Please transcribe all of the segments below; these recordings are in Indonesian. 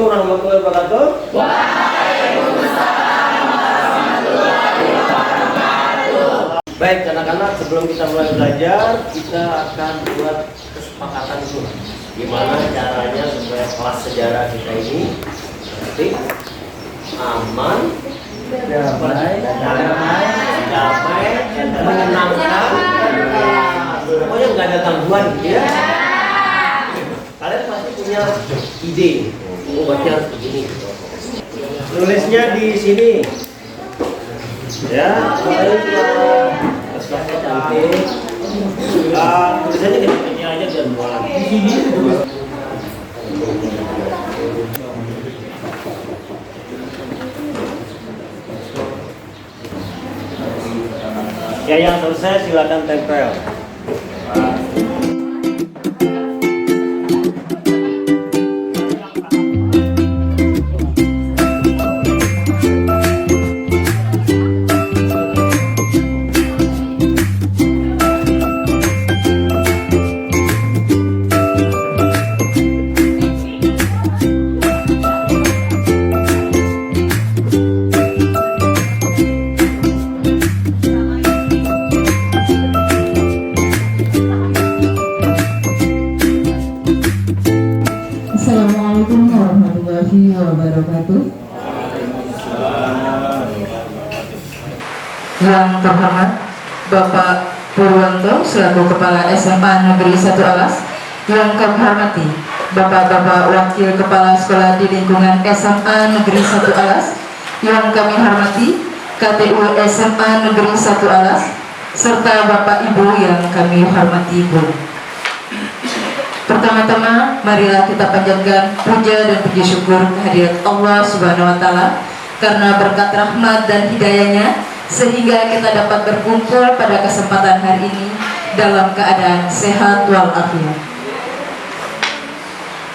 warahmatullahi wabarakatuh. Baik anak-anak, sebelum kita mulai belajar, kita akan buat kesepakatan dulu. Gimana caranya supaya kelas sejarah kita ini tertib, aman, damai, menyenangkan, pokoknya nggak ada gangguan, ya. Kalian pasti punya ide, buatnya harus begini. Nulisnya di sini, ya. Cantik. Tulisannya kecil aja dan bualan. Ya, yang selesai silakan tempel. Assalamualaikum warahmatullahi wabarakatuh. Yang terhormat Bapak Purwanto selaku Kepala SMA Negeri 1 Alas, yang kami hormati Bapak-Bapak Wakil Kepala Sekolah di lingkungan SMA Negeri 1 Alas, yang kami hormati KTU SMA Negeri 1 Alas, serta Bapak Ibu yang kami hormati Bu. Pertama-tama, marilah kita panjatkan puja dan puji syukur kehadirat Allah Subhanahu wa Ta'ala karena berkat rahmat dan hidayahnya sehingga kita dapat berkumpul pada kesempatan hari ini dalam keadaan sehat walafiat.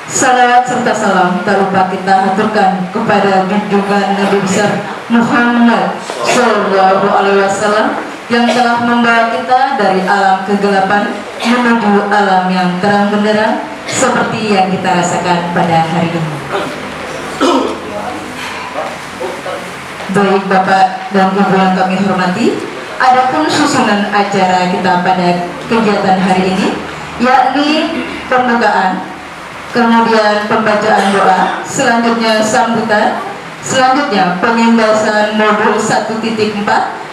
Salawat serta salam tak lupa kita haturkan kepada junjungan Nabi besar Muhammad Sallallahu Alaihi Wasallam yang telah membawa kita dari alam kegelapan menuju alam yang terang benderang seperti yang kita rasakan pada hari ini. Baik Bapak dan Ibu yang kami hormati, adapun susunan acara kita pada kegiatan hari ini yakni pembukaan, kemudian pembacaan doa, selanjutnya sambutan, selanjutnya pengimbasan modul 1.4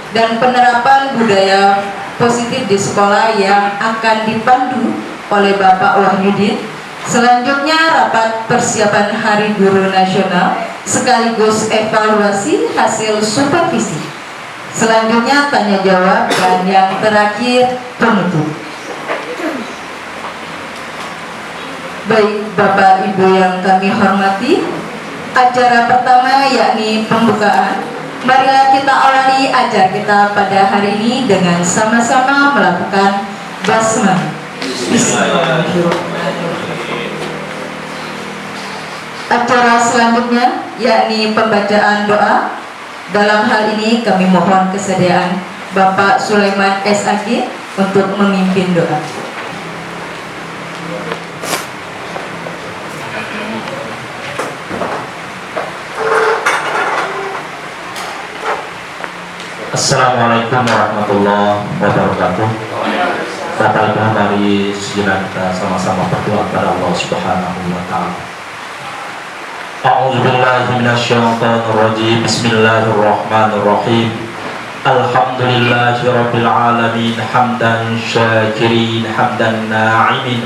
dan penerapan budaya positif di sekolah yang akan dipandu oleh Bapak Wahyudin. Selanjutnya rapat persiapan Hari Guru Nasional sekaligus evaluasi hasil supervisi. Selanjutnya tanya jawab dan yang terakhir penutup. Baik Bapak Ibu yang kami hormati, acara pertama yakni pembukaan. Marilah kita awali acara kita pada hari ini dengan sama-sama melakukan basmalah. Bismillahirrahmanirrahim. Acara selanjutnya yakni pembacaan doa. Dalam hal ini kami mohon kesediaan Bapak Sulaiman SAG untuk memimpin doa. Assalamualaikum warahmatullahi wabarakatuh. Batalkan dari sejenak kita sama-sama berdoa kepada Allah Subhanahu wa Ta'ala. A'udzubillahi minasyaitonirrajim. Bismillahirrahmanirrahim. Alhamdulillahi rabbil alamin, hamdan syakirin, hamdan na'imin,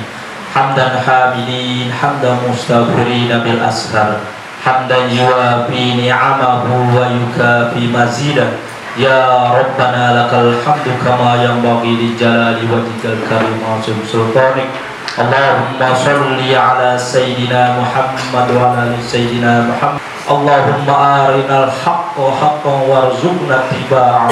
hamdan hamidin, hamdan mustaghfirin bil ashar, hamdan yuwafi ni'amahu wa yukafi mazidah. Ya Rabbana lakal hamdu kama yanbaghi li jalali wajhikal karim wa sultanik. Allahumma sholli ala sayyidina Muhammad wa ala ali sayyidina Muhammad. Allahumma arinal haqqa haqqan warzuqna ittiba'ah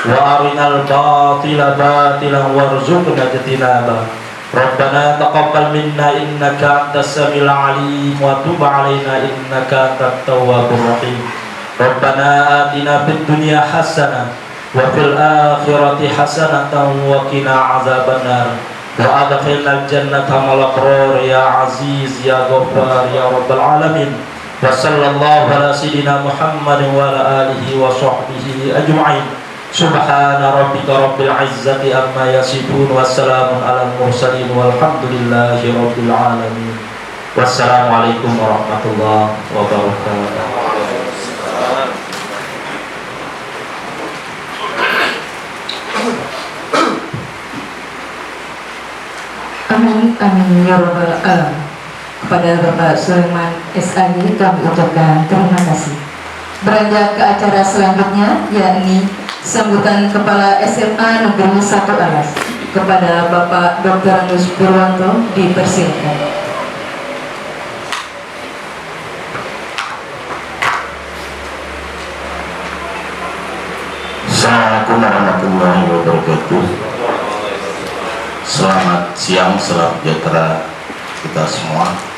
wa arinal batila batilan warzuqna ijtinabah. Rabbana taqabbal minna innaka antas samiul alim wa tub alaina innaka antat tawwabur rahim. Rabbana atina fid dunya hasanah wa fil akhirati hasanatan wa qina azabannar wa adkhilnal jannata ma'al abrar ya aziz ya ghaffar ya rabbal alamin wa sallallahu ala sayyidina Muhammadin wa ala alihi wa sahbihi ajma'in. Subhana rabbika rabbil izzati amma yasifun wa salamun alal mursalin walhamdulillahi rabbil alamin. Wassalamualaikum warahmatullahi wabarakatuh. Amin, amin ya rabbal alamin. Kepada Bapak Sulaiman SAY kami ucapkan terima kasih. Beranjak ke acara selanjutnya, yakni sambutan Kepala SMA Negeri 1 Alas. Kepada Bapak Dr. Anus Purwanto dipersilakan. Assalamualaikum warahmatullahi wabarakatuh. Selamat siang, salam sejahtera kita semua.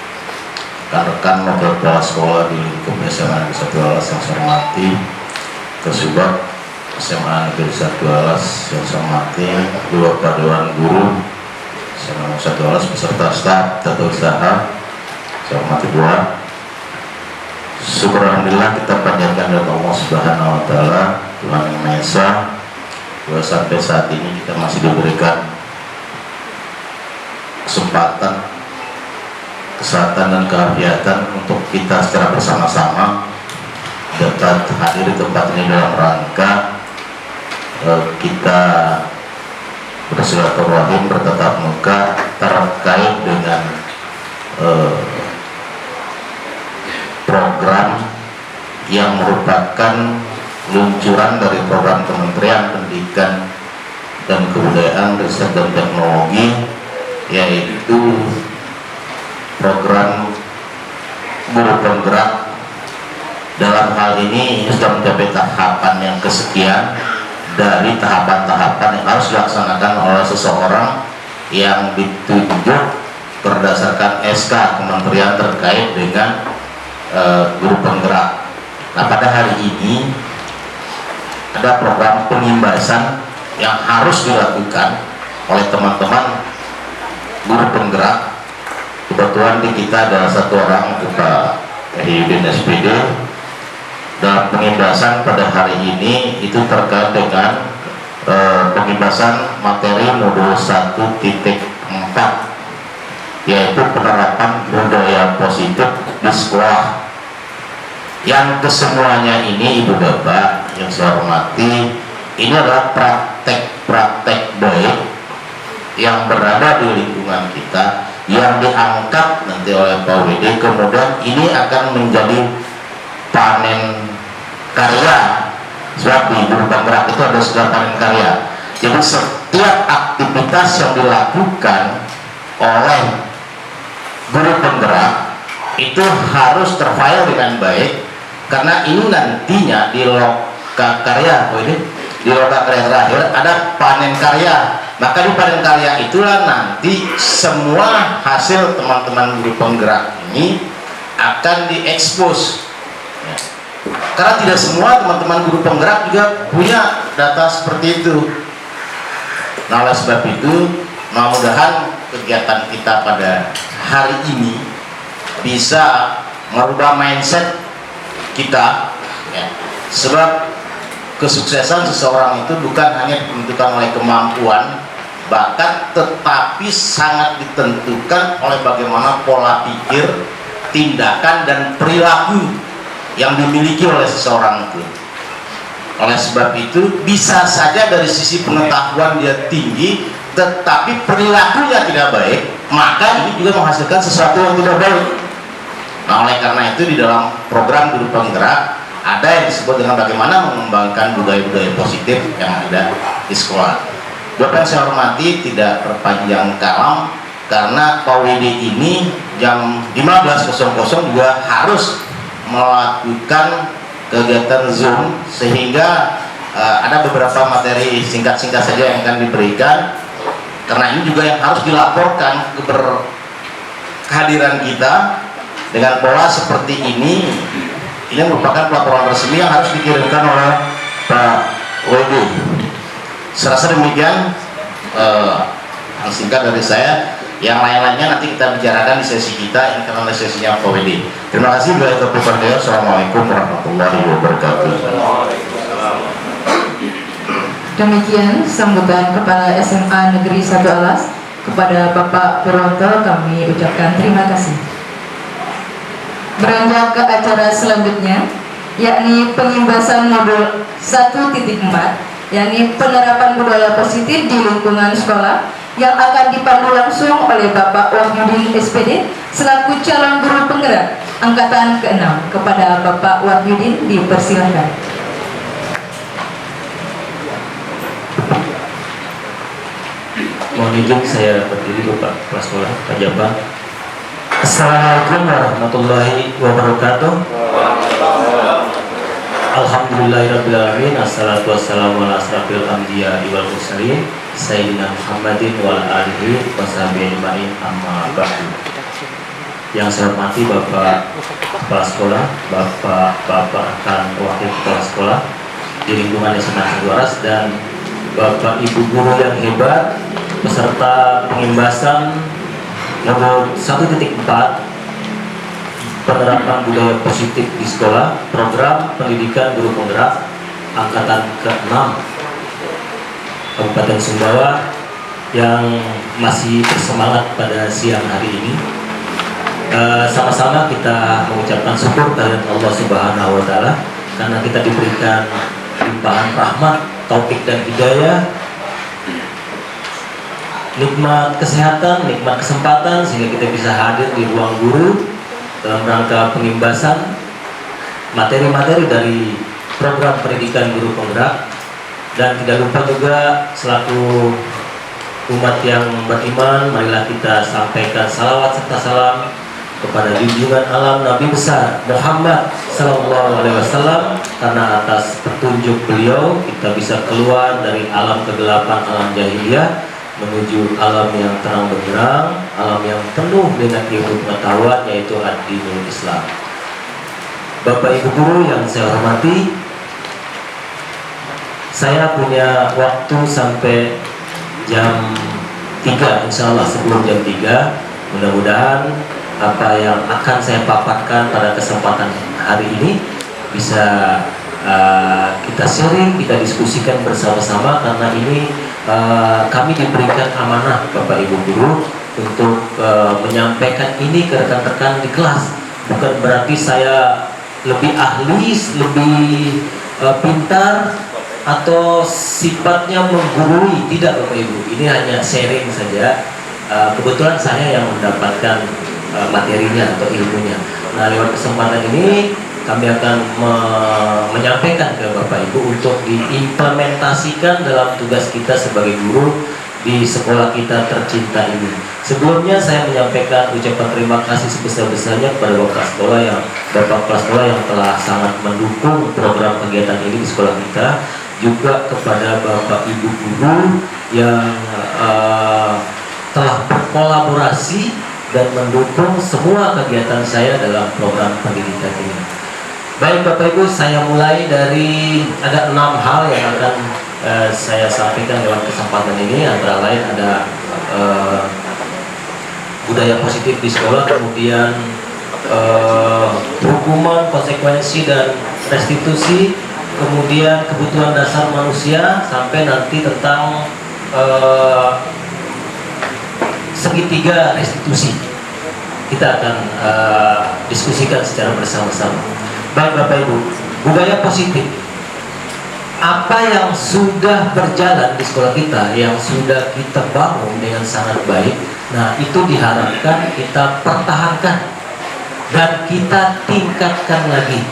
Rekan-rekan maupun kepala sekolah di lingkup SMA Negeri 1 Alas yang saya hormati, Kesubag SMA Negeri 1 Alas yang saya hormati, dua Dewan Guru SMA Negeri 1 Alas beserta staf tata usaha, saya hormati dua. Syukur alhamdulillah kita panjatkan kepada Allah Subhanahu wa taala, Tuhan yang Maha Esa, bahwa sampai saat ini kita masih diberikan kesempatan, kesehatan dan keafiatan untuk kita secara bersama-sama dapat hadir di tempat ini dalam rangka kita bersilaturahim, bertatap muka terkait dengan program yang merupakan luncuran dari program Kementerian Pendidikan dan Kebudayaan, Riset dan Teknologi, yaitu program guru penggerak. Dalam hal ini sudah mencapai tahapan yang kesekian dari tahapan-tahapan yang harus dilaksanakan oleh seseorang yang ditunjuk berdasarkan SK Kementerian terkait dengan guru penggerak. Nah, pada hari ini ada program pengimbasan yang harus dilakukan oleh teman-teman guru penggerak. Kebetulan di kita ada satu orang, Pak Hidin SPD. Dalam pengimbasan pada hari ini itu terkait dengan pengimbasan materi modul 1.4, yaitu penerapan budaya positif di sekolah. Yang kesemuanya ini, Ibu Bapak yang saya hormati, ini adalah praktek-praktek baik yang berada di lingkungan kita, yang diangkat nanti oleh Pak WD, kemudian ini akan menjadi panen karya. Sebab di guru penggerak itu ada sudah panen karya. Jadi setiap aktivitas yang dilakukan oleh guru penggerak itu harus terfile dengan baik, karena ini nantinya di loka karya, di loka karya terakhir ada panen karya. Maka di panen karya itulah nanti semua hasil teman-teman guru penggerak ini akan diekspos. Karena tidak semua teman-teman guru penggerak juga punya data seperti itu. Nah, oleh sebab itu, mudah-mudahan kegiatan kita pada hari ini bisa merubah mindset kita, ya. Sebab kesuksesan seseorang itu bukan hanya ditentukan oleh kemampuan, bakat, tetapi sangat ditentukan oleh bagaimana pola pikir, tindakan, dan perilaku yang dimiliki oleh seseorang itu. Oleh sebab itu, bisa saja dari sisi pengetahuan dia tinggi, tetapi perilakunya tidak baik, maka ini juga menghasilkan sesuatu yang tidak baik. Nah, oleh karena itu di dalam program guru penggerak ada yang disebut dengan bagaimana mengembangkan budaya-budaya positif yang ada di sekolah. Bapak yang saya hormati, tidak berpanjang kalam, karena Pak WD ini jam 15.00 juga harus melakukan kegiatan Zoom, sehingga ada beberapa materi singkat-singkat saja yang akan diberikan, karena ini juga yang harus dilaporkan kehadiran kita dengan pola seperti ini. Ini merupakan pelaporan resmi yang harus dikirimkan oleh Pak WD. Serasa demikian, yang singkat dari saya. Yang lain-lainnya nanti kita bicarakan di sesi kita, ini karena sesinya PWD. Terima kasih. Assalamualaikum warahmatullahi wabarakatuh. Demikian sambutan Kepala SMA Negeri 1 Alas kepada Bapak Purwanto kami ucapkan terima kasih. Beranjak ke acara selanjutnya, yakni pengimbasan modul 1.4, yakni penerapan budaya positif di lingkungan sekolah, yang akan dipandu langsung oleh Bapak Wahyudin SPD selaku calon guru penggerak angkatan ke-6. Kepada Bapak Wahyudin dipersilakan. Mohon izin saya berdiri Bapak Kepala Sekolah Pak Jabar. Assalamualaikum warahmatullahi wabarakatuh. Alhamdulillahirrabbilalamin. Assalatu wassalamu ala asrafil anbiya wal mursalin Sayyidina Muhammadin wal alihi washabihi ajmain, amma ba'du. Yang saya hormati Bapak Kepala Sekolah, Bapak rekan Wakil Kepala Sekolah di lingkungan SMA 1 Alas, dan Bapak Ibu guru yang hebat peserta pengimbasan modul 1.4 penerapan budaya positif di sekolah, program pendidikan guru penggerak angkatan ke-6 Kabupaten Sumbawa yang masih bersemangat pada siang hari ini. Sama-sama kita mengucapkan syukur kehadirat Allah Subhanahu wa Ta'ala karena kita diberikan limpahan rahmat, taufik dan hidayah, nikmat kesehatan, nikmat kesempatan sehingga kita bisa hadir di ruang guru dalam rangka pengimbasan materi-materi dari program pendidikan guru penggerak. Dan tidak lupa juga selaku umat yang beriman, marilah kita sampaikan salawat serta salam kepada junjungan alam Nabi besar Muhammad Sallallahu Alaihi Wasallam, karena atas petunjuk beliau kita bisa keluar dari alam kegelapan, alam jahiliyah menuju alam yang terang benderang, alam yang penuh dengan ilmu pengetahuan, yaitu ad-dinul Islam. Bapak Ibu guru yang saya hormati, saya punya waktu sampai jam 3, insya Allah sebelum jam 3. Mudah-mudahan apa yang akan saya paparkan pada kesempatan hari ini bisa kita sharing, kita diskusikan bersama-sama, karena ini kami diberikan amanah Bapak Ibu guru untuk menyampaikan ini ke rekan-rekan di kelas. Bukan berarti saya lebih ahli, lebih pintar atau sifatnya menggurui, tidak Bapak Ibu. Ini hanya sharing saja. Kebetulan saya yang mendapatkan materinya atau ilmunya. Nah, lewat kesempatan ini kami akan menyampaikan ke Bapak Ibu untuk diimplementasikan dalam tugas kita sebagai guru di sekolah kita tercinta ini. Sebelumnya saya menyampaikan ucapan terima kasih sebesar-besarnya kepada Bapak Kepala Sekolah yang telah sangat mendukung program kegiatan ini di sekolah kita, juga kepada Bapak Ibu guru yang telah berkolaborasi dan mendukung semua kegiatan saya dalam program pendidikan ini. Baik Bapak Ibu, saya mulai dari ada 6 hal yang akan saya sampaikan lewat kesempatan ini. Antara lain ada budaya positif di sekolah, kemudian hukuman, konsekuensi dan restitusi, kemudian kebutuhan dasar manusia, sampai nanti tentang segitiga restitusi. Kita akan diskusikan secara bersama-sama. Baik Bapak Ibu, budaya positif apa yang sudah berjalan di sekolah kita, yang sudah kita bangun dengan sangat baik, nah itu diharapkan kita pertahankan dan kita tingkatkan lagi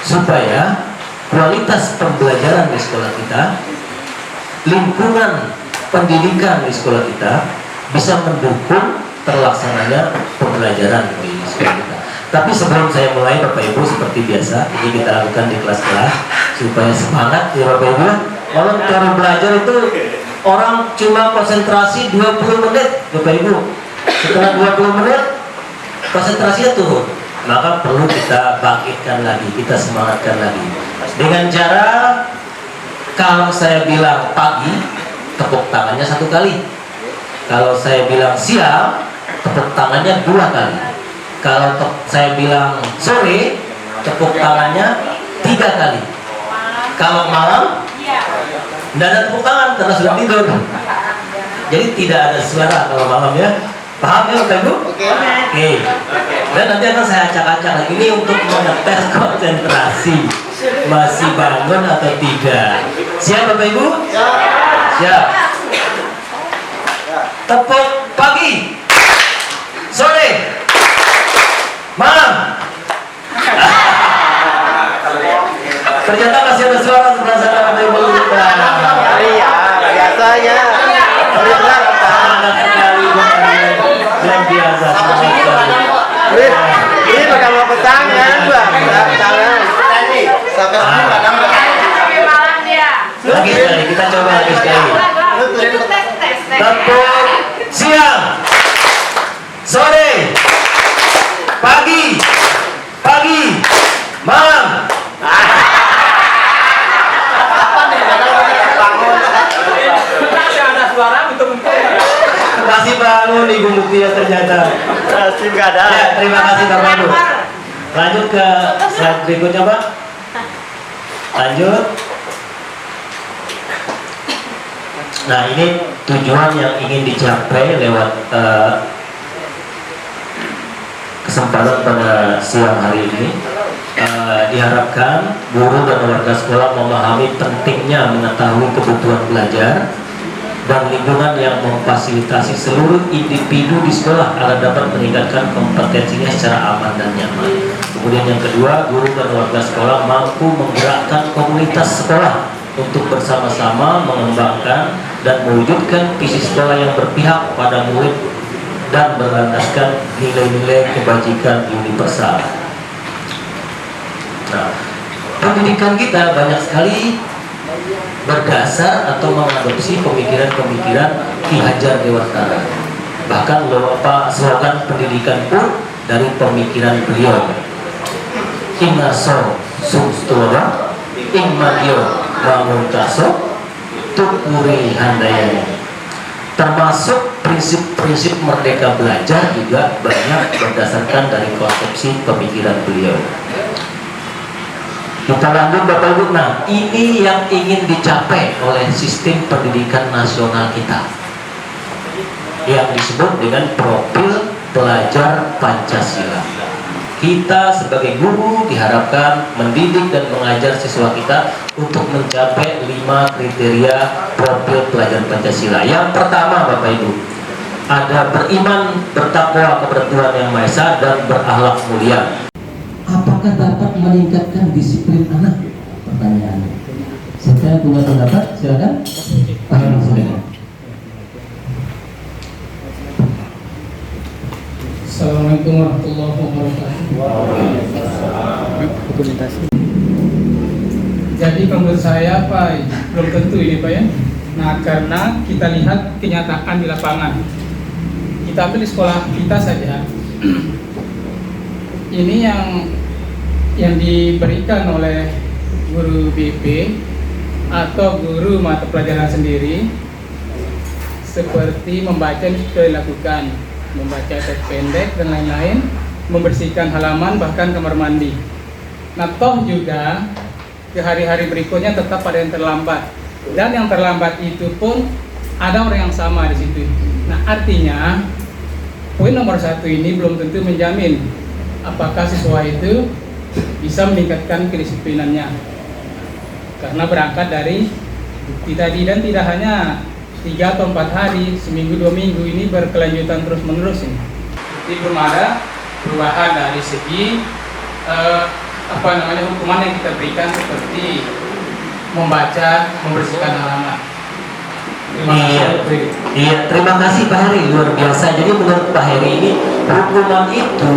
supaya kualitas pembelajaran di sekolah kita, lingkungan pendidikan di sekolah kita bisa mendukung terlaksananya pembelajaran di sekolah kita. Tapi sebelum saya mulai Bapak Ibu, seperti biasa ini kita lakukan di kelas-kelas supaya semangat ya Bapak Ibu. Kalau cara belajar itu orang cuma konsentrasi 20 menit Bapak Ibu, setelah 20 menit konsentrasinya turun. Maka perlu kita bangkitkan lagi, kita semangatkan lagi dengan cara, kalau saya bilang pagi tepuk tangannya 1 kali, Kalau saya bilang siang, tepuk tangannya 2 kali. Kalau saya bilang sore, tepuk tangannya 3 kali. Kalau malam, tidak ada tepuk tangan karena sudah tidur. Jadi tidak ada suara kalau malam ya. Paham ya Bapak Ibu? Oke. Dan nanti akan saya acak-acak. Ini untuk mengetes konsentrasi. Masih bangun atau tidak? Siap Bapak Ibu? Siap. Tepuk pagi, sore, malam. Ternyata masih ada suara sebelah sana Bapak Ibu. Iya, biasanya. Benar Yang biasa. Ini bakal mau petangan, Bang. Tangan. Sampai Lagi sekali, kita coba lagi sekali. Tepuk siang, sore, pagi, malam. Masih bangun Ibu Mutia ternyata. Masih nggak ada. Ya, terima kasih Bapak Ibu. Lanjut ke slide berikutnya Pak. Lanjut. Nah ini tujuan yang ingin dicapai lewat kesempatan pada siang hari ini. Diharapkan guru dan warga sekolah memahami pentingnya mengetahui kebutuhan belajar dan lingkungan yang memfasilitasi seluruh individu di sekolah agar dapat meningkatkan kompetensinya secara aman dan nyaman. Kemudian yang kedua, guru dan warga sekolah mampu menggerakkan komunitas sekolah untuk bersama-sama mengembangkan dan mewujudkan visi sekolah yang berpihak pada murid dan berlandaskan nilai-nilai kebajikan universal. Nah, pendidikan kita banyak sekali berdasar atau mengadopsi pemikiran-pemikiran Ki Hajar Dewantara. Bahkan slogan pendidikan pun dari pemikiran beliau. Ingaso sumstora, ing magyo manguntaso, tukuri handayani. Termasuk prinsip-prinsip merdeka belajar juga banyak berdasarkan dari konsepsi pemikiran beliau. Kita lanjut Bapak Ibu. Nah, ini yang ingin dicapai oleh sistem pendidikan nasional kita yang disebut dengan profil pelajar Pancasila. Kita sebagai guru diharapkan mendidik dan mengajar siswa kita untuk mencapai 5 kriteria profil pelajar Pancasila. Yang pertama Bapak Ibu, ada beriman, bertakwa kepada Tuhan Yang Maha Esa dan berakhlak mulia. Apakah dapat meningkatkan disiplin anak? Pertanyaannya. Saya punya pendapat, silakan. Pak Heru, silakan. Assalamualaikum warahmatullahi wabarakatuh. Jadi menurut saya Pak, belum tentu ini Pak ya. Nah karena kita lihat kenyataan di lapangan. Kita ambil di sekolah kita saja. Ini yang diberikan oleh guru BP atau guru mata pelajaran sendiri seperti membaca yang sudah dilakukan, membaca teks pendek dan lain-lain, membersihkan halaman bahkan kamar mandi. Nah toh juga ke hari-hari berikutnya tetap ada yang terlambat, dan yang terlambat itu pun ada orang yang sama di situ. Nah artinya poin nomor 1 ini belum tentu menjamin apakah siswa itu bisa meningkatkan kedisiplinannya, karena berangkat dari bukti tadi, dan tidak hanya 3 atau 4 hari, seminggu 2 minggu, ini berkelanjutan terus menerus ini. Jadi belum ada perubahan dari segi hukuman yang kita berikan seperti membaca, membersihkan halaman. Iya, terima kasih Pak Heri, luar biasa. Jadi menurut Pak Heri ini hukuman itu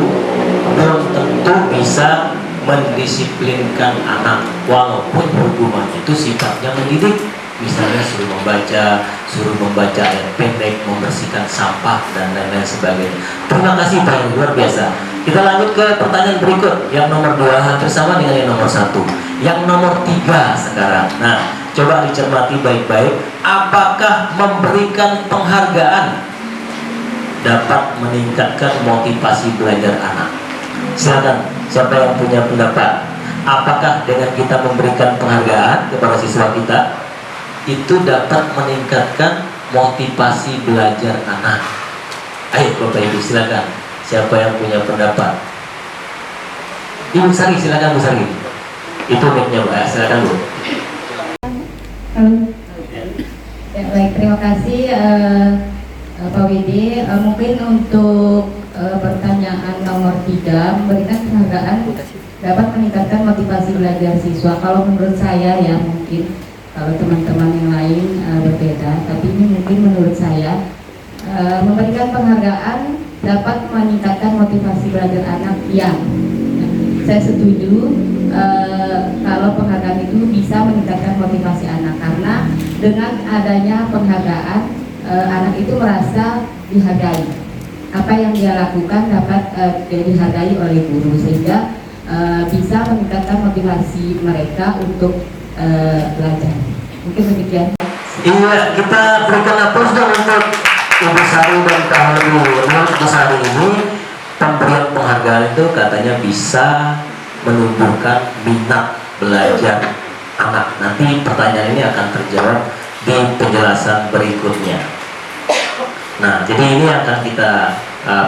belum tentu bisa mendisiplinkan anak, walaupun hukuman itu sifatnya mendidik. Misalnya suruh membaca ayat pendek, membersihkan sampah dan lain-lain sebagainya. Terima kasih Pak Heri, luar biasa. Kita lanjut ke pertanyaan berikut, yang nomor 2 hampir sama dengan yang nomor 1. Yang nomor 3 sekarang. Nah, coba dicermati baik-baik. Apakah memberikan penghargaan dapat meningkatkan motivasi belajar anak. Silakan, siapa yang punya pendapat? Apakah dengan kita memberikan penghargaan kepada siswa kita itu dapat meningkatkan motivasi belajar anak? Ayo Bapak Ibu silakan. Siapa yang punya pendapat? Ibu Sari silakan Bu Sari. Itu mic-nya Bu. Silakan Bu. Ya, baik, terima kasih Pak Widi. Mungkin untuk pertanyaan nomor 3, memberikan penghargaan dapat meningkatkan motivasi belajar siswa. Kalau menurut saya ya, mungkin kalau teman-teman yang lain berbeda, tapi ini mungkin menurut saya memberikan penghargaan dapat meningkatkan motivasi belajar anak. Ya, saya setuju kalau penghargaan itu bisa meningkatkan motivasi anak, karena dengan adanya penghargaan anak itu merasa dihargai. Apa yang dia lakukan dapat dihargai oleh guru, sehingga bisa meningkatkan motivasi mereka untuk belajar. Mungkin demikian. Iya, kita berikan aplaus dong untuk Ibu Sari dan Kak Haru. Menurut Ibu Sari ini, pemberian penghargaan itu katanya bisa menumbuhkan minat belajar anak. Nanti pertanyaan ini akan terjawab di penjelasan berikutnya. Nah, jadi ini akan kita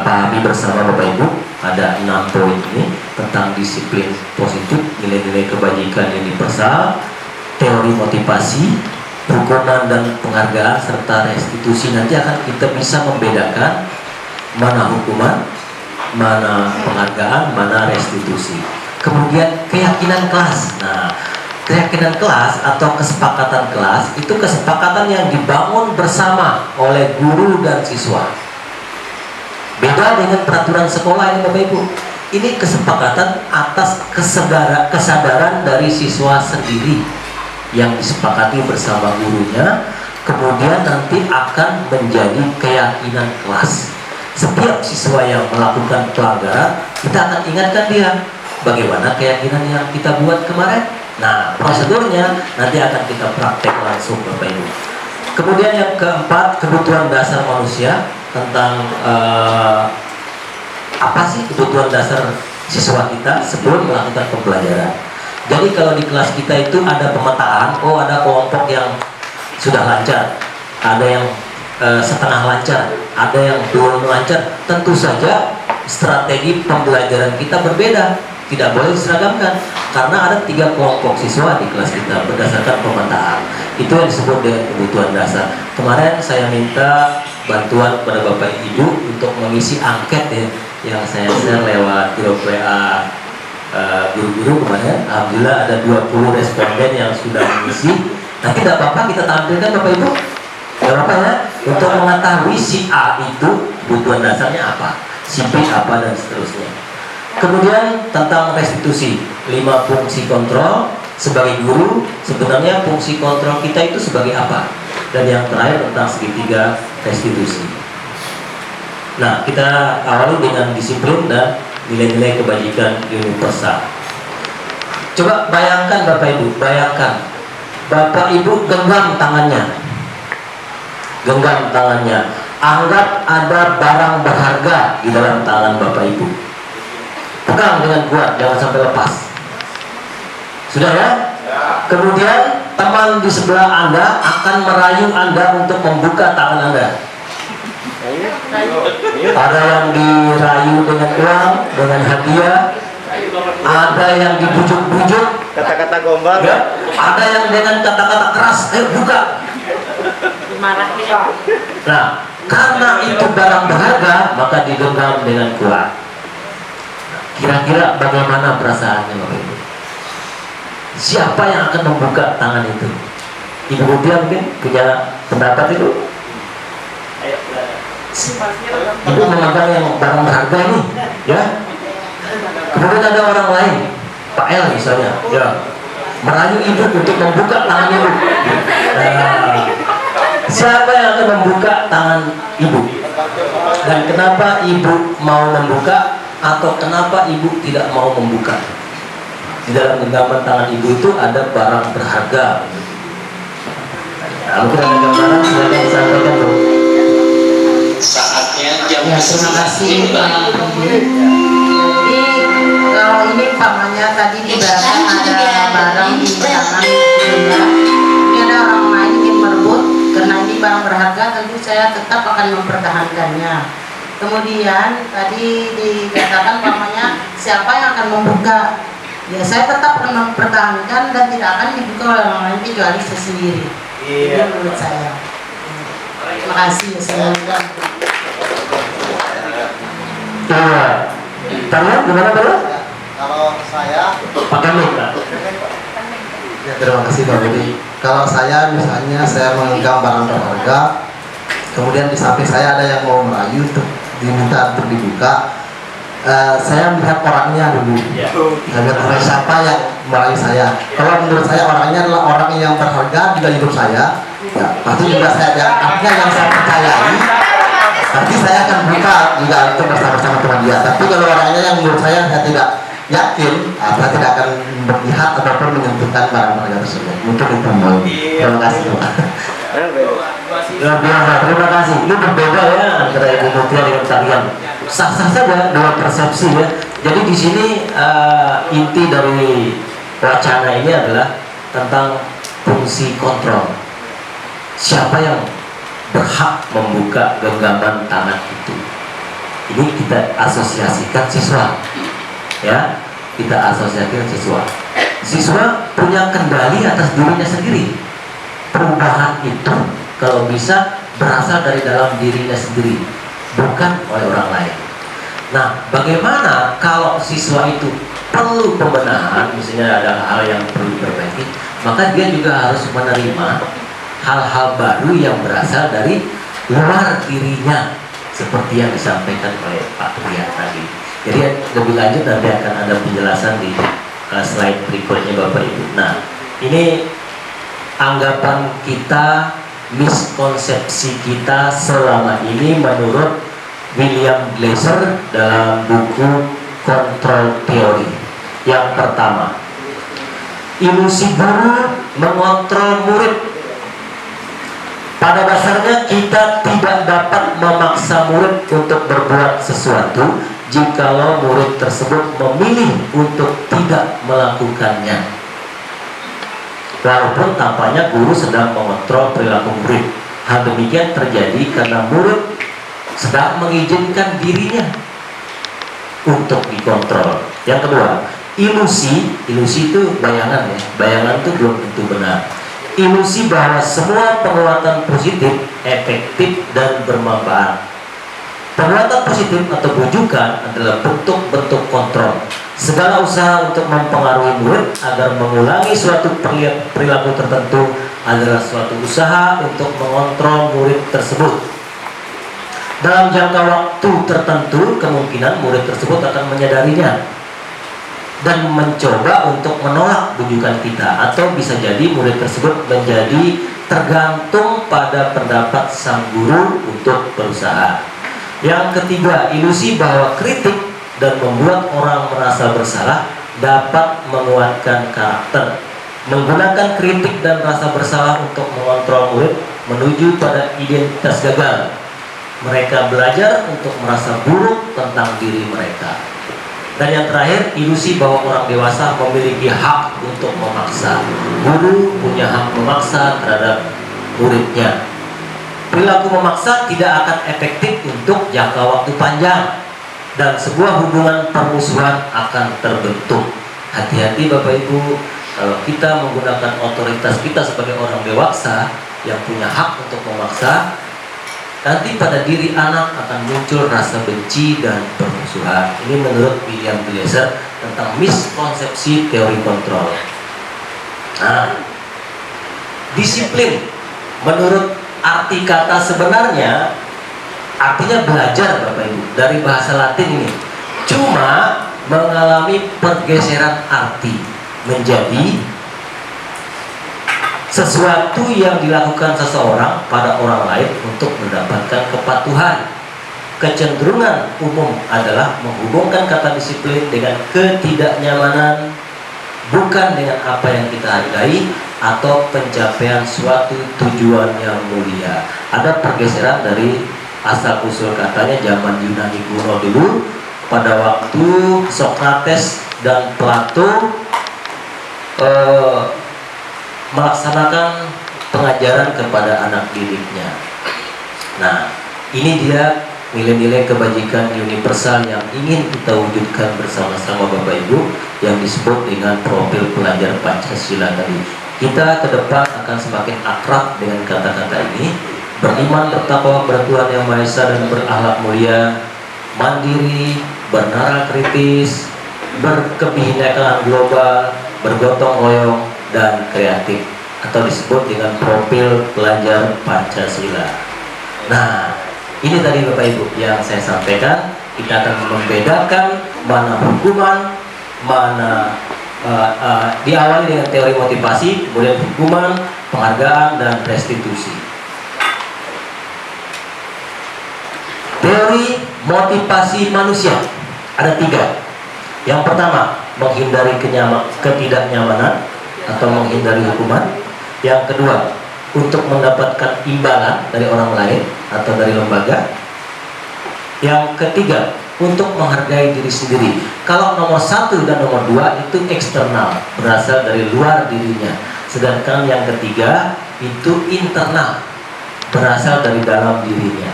pahami bersama Bapak Ibu. Ada 6 poin ini tentang disiplin positif, nilai-nilai kebajikan universal, teori motivasi, hukuman dan penghargaan, serta restitusi. Nanti akan kita bisa membedakan mana hukuman, mana penghargaan, mana restitusi. Kemudian keyakinan kelas. Nah, keyakinan kelas atau kesepakatan kelas itu kesepakatan yang dibangun bersama oleh guru dan siswa. Beda dengan peraturan sekolah ini Bapak Ibu. Ini kesepakatan atas kesadaran dari siswa sendiri yang disepakati bersama gurunya, kemudian nanti akan menjadi keyakinan kelas. Setiap siswa yang melakukan pelanggaran, kita akan ingatkan dia bagaimana keyakinan yang kita buat kemarin. Nah, prosedurnya nanti akan kita praktek langsung Bapak Ibu. Kemudian yang keempat, kebutuhan dasar manusia, tentang apa sih kebutuhan dasar siswa kita sebelum melakukan pembelajaran. Jadi kalau di kelas kita itu ada pemetaan, oh ada kelompok yang sudah lancar, ada yang setengah lancar, ada yang belum lancar. Tentu saja strategi pembelajaran kita berbeda, tidak boleh diseragamkan, karena ada 3 kelompok siswa di kelas kita berdasarkan pemetaan. Itu yang disebut dengan kebutuhan dasar. Kemarin saya minta bantuan kepada Bapak Ibu untuk mengisi angket ya, yang saya share lewat grup WA guru-guru kemarin. Alhamdulillah ada 20 responden yang sudah mengisi. Nanti tidak apa-apa kita tampilkan Bapak Ibu, tidak apa-apa ya, untuk mengetahui si A itu kebutuhan dasarnya apa, si B apa, dan seterusnya. Kemudian tentang restitusi, 5 fungsi kontrol. Sebagai guru, sebenarnya fungsi kontrol kita itu sebagai apa? Dan yang terakhir tentang segitiga restitusi. Nah, kita awali dengan disiplin dan nilai-nilai kebajikan universal. Coba bayangkan Bapak Ibu, bayangkan Bapak Ibu genggam tangannya. Genggam tangannya. Anggap ada barang berharga di dalam tangan Bapak Ibu. Pegang dengan kuat, jangan sampai lepas. Sudah ya? Kemudian teman di sebelah Anda akan merayu Anda untuk membuka tangan Anda. Ada yang dirayu dengan uang, dengan hadiah, ada yang dibujuk-bujuk, Kata-kata gombal ya, ada yang dengan kata-kata keras, ayo buka. Nah, karena itu barang berharga, maka digenggam dengan kuat. Kira-kira bagaimana perasaannya Bapak Ibu? Siapa yang akan membuka tangan itu? Ibu Rupiah mungkin punya pendapat itu? Ibu memegang yang barang berharga ini, ya. Kemudian ada orang lain, Pak El misalnya, ya, merayu ibu untuk membuka tangan ibu. Nah, siapa yang akan membuka tangan ibu? Dan kenapa ibu mau membuka atau kenapa ibu tidak mau membuka? Di dalam genggaman tangan ibu itu ada barang berharga. Nah, mungkin ada gambaran, silakan disampaikan dong. Saatnya jam Ya, terima kasih Pak Budi. Jadi kalau ini umpamanya tadi ibaratkan ada barang di tangan Bunda, ini ada orang lain ingin merebut, karena ini barang berharga, tentu saya tetap akan mempertahankannya. Kemudian tadi dikatakan umpamanya siapa yang akan membuka, ya saya tetap akan mempertahankan dan tidak akan dibuka oleh orang lain kecuali saya sendiri. Itu menurut saya. Terima kasih. Assalamualaikum. Kalian gimana dulu? Kalau saya Pakai mic, Pak. ya, terima kasih Pak Budi. Kalau saya misalnya saya menggenggam barang berharga, kemudian di samping saya ada yang mau merayu untuk diminta untuk dibuka, saya melihat orangnya dulu. Saya lihat orang siapa yang merayu saya. Kalau menurut saya orangnya adalah orang yang berharga juga hidup saya, ya pasti juga saya artinya yang saya percayai. Nanti saya akan buka juga untuk bersama-sama dengan dia. Tapi kalau orangnya yang menurut saya tidak yakin, saya tidak akan melihat ataupun menyentuhkan barang berharga tersebut. Mungkin itu mau. Terima kasih Pak. Luar biasa, terima kasih. Ini berbeda ya antara Ibu Mutia dengan kalian. Sah-sah saja dua persepsi ya. Jadi di sini inti dari wacana ini adalah tentang fungsi kontrol. Siapa yang berhak membuka genggaman tangan itu? Ini kita asosiasikan siswa, ya. Kita asosiasikan siswa. Siswa punya kendali atas dirinya sendiri. Perubahan itu kalau bisa berasal dari dalam dirinya sendiri, bukan oleh orang lain. Nah, bagaimana kalau siswa itu perlu pembenahan, misalnya ada hal yang perlu diperbaiki, maka dia juga harus menerima hal-hal baru yang berasal dari luar dirinya, seperti yang disampaikan oleh Pak Ria tadi. Jadi lebih lanjut nanti akan ada penjelasan di slide berikutnya Bapak Ibu. Nah, ini anggapan kita, miskonsepsi kita selama ini menurut William Glasser dalam buku Control Theory. Yang pertama, ilusi guru mengontrol murid. Pada dasarnya kita tidak dapat memaksa murid untuk berbuat sesuatu jikalau murid tersebut memilih untuk tidak melakukannya. Walaupun tampaknya guru sedang mengontrol perilaku murid. Hal demikian terjadi karena murid sedang mengizinkan dirinya untuk dikontrol. Yang kedua, ilusi itu bayangan ya. Bayangan itu belum tentu benar. Ilusi bahwa semua penguatan positif efektif dan bermanfaat. Penguatan positif atau bujukan adalah bentuk-bentuk kontrol. Segala usaha untuk mempengaruhi murid agar mengulangi suatu perilaku tertentu adalah suatu usaha untuk mengontrol murid tersebut. Dalam jangka waktu tertentu, kemungkinan murid tersebut akan menyadarinya dan mencoba untuk menolak bujukan kita, atau bisa jadi murid tersebut menjadi tergantung pada pendapat sang guru untuk berusaha. Yang ketiga, ilusi bahwa kritik dan membuat orang merasa bersalah dapat menguatkan karakter. Menggunakan kritik dan rasa bersalah untuk mengontrol murid menuju pada identitas gagal. Mereka belajar untuk merasa buruk tentang diri mereka. Dan yang terakhir, ilusi bahwa orang dewasa memiliki hak untuk memaksa. Guru punya hak memaksa terhadap muridnya. Perilaku memaksa tidak akan efektif untuk jangka waktu panjang, dan sebuah hubungan permusuhan akan terbentuk. Hati-hati Bapak Ibu, kalau kita menggunakan otoritas kita sebagai orang dewasa yang punya hak untuk memaksa, nanti pada diri anak akan muncul rasa benci dan permusuhan. Ini menurut William Glasser tentang miskonsepsi teori kontrol. Nah, disiplin menurut arti kata sebenarnya artinya belajar Bapak Ibu, dari bahasa Latin ini. Cuma mengalami pergeseran arti menjadi sesuatu yang dilakukan seseorang pada orang lain untuk mendapatkan kepatuhan. Kecenderungan umum adalah menghubungkan kata disiplin dengan ketidaknyamanan, bukan dengan apa yang kita hargai atau pencapaian suatu tujuan yang mulia. Ada pergeseran dari asal usul katanya zaman Yunani kuno dulu, pada waktu Sokrates dan Plato melaksanakan pengajaran kepada anak didiknya. Nah, ini dia nilai-nilai kebajikan universal yang ingin kita wujudkan bersama-sama Bapak Ibu, yang disebut dengan profil pelajar Pancasila tadi. Kita ke depan akan semakin akrab dengan kata-kata ini: beriman, bertakwa kepada Tuhan Yang Maha Esa dan berakhlak mulia, mandiri, bernara kritis, berkebinekaan global, bergotong royong, dan kreatif, atau disebut dengan profil pelajar Pancasila. Nah, ini tadi Bapak Ibu yang saya sampaikan. Kita akan membedakan mana hukuman, mana diawali dengan teori motivasi, kemudian hukuman, penghargaan, dan restitusi. Teori motivasi manusia ada 3. Yang pertama, menghindari ketidaknyamanan atau menghindari hukuman. Yang kedua, untuk mendapatkan imbalan dari orang lain atau dari lembaga. Yang ketiga, untuk menghargai diri sendiri. Kalau nomor 1 dan nomor 2 itu eksternal, berasal dari luar dirinya. Sedangkan yang ketiga itu internal, berasal dari dalam dirinya.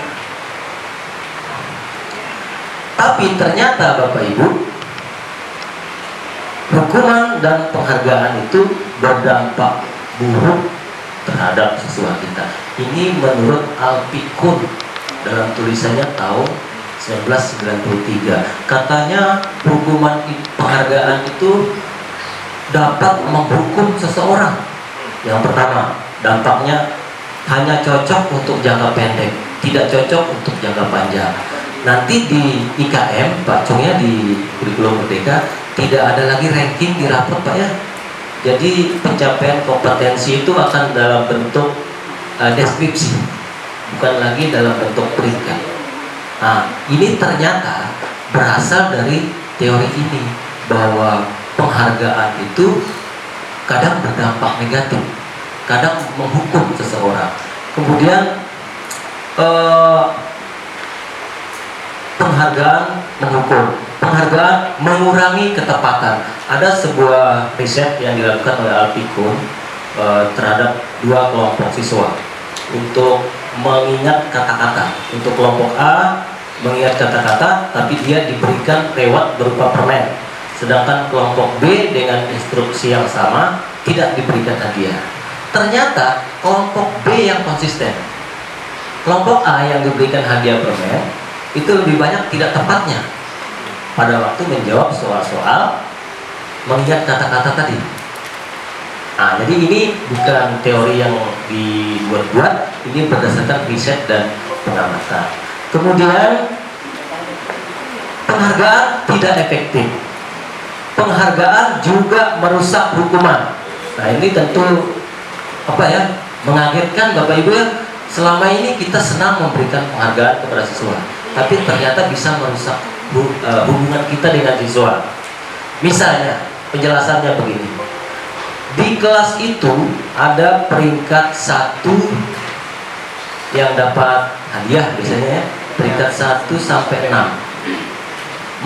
Tapi ternyata Bapak Ibu, hukuman dan penghargaan itu berdampak buruk terhadap siswa kita. Ini menurut Alpikun dalam tulisannya tahun 1993. Katanya hukuman penghargaan itu dapat menghukum seseorang. Yang pertama, dampaknya hanya cocok untuk jangka pendek, tidak cocok untuk jangka panjang. Nanti di IKM, Pak Cung, ya, di kurikulum Merdeka tidak ada lagi ranking di rapot, Pak, ya. Jadi pencapaian kompetensi itu akan dalam bentuk deskripsi, bukan lagi dalam bentuk peringkat. Nah, ini ternyata berasal dari teori ini, bahwa penghargaan itu kadang berdampak negatif, kadang menghukum seseorang. Kemudian penghargaan menghukum, penghargaan mengurangi ketepatan. Ada sebuah riset yang dilakukan oleh Alpikun terhadap 2 kelompok siswa untuk mengingat kata-kata. Untuk kelompok A mengingat kata-kata, tapi dia diberikan lewat berupa permen. Sedangkan kelompok B dengan instruksi yang sama tidak diberikan hadiah. Ternyata kelompok B yang konsisten. Kelompok A yang diberikan hadiah permen itu lebih banyak tidak tepatnya pada waktu menjawab soal-soal mengingat kata-kata tadi. Nah, jadi ini bukan teori yang dibuat-buat, ini berdasarkan riset dan pengamatan. Kemudian penghargaan tidak efektif. Penghargaan juga merusak hukuman. Nah, ini tentu mengagetkan Bapak Ibu, ya. Selama ini kita senang memberikan penghargaan kepada siswa, tapi ternyata bisa merusak hubungan kita dengan siswa. Misalnya, penjelasannya begini. Di kelas itu ada peringkat 1 yang dapat hadiah, biasanya, ya, peringkat 1 sampai 6.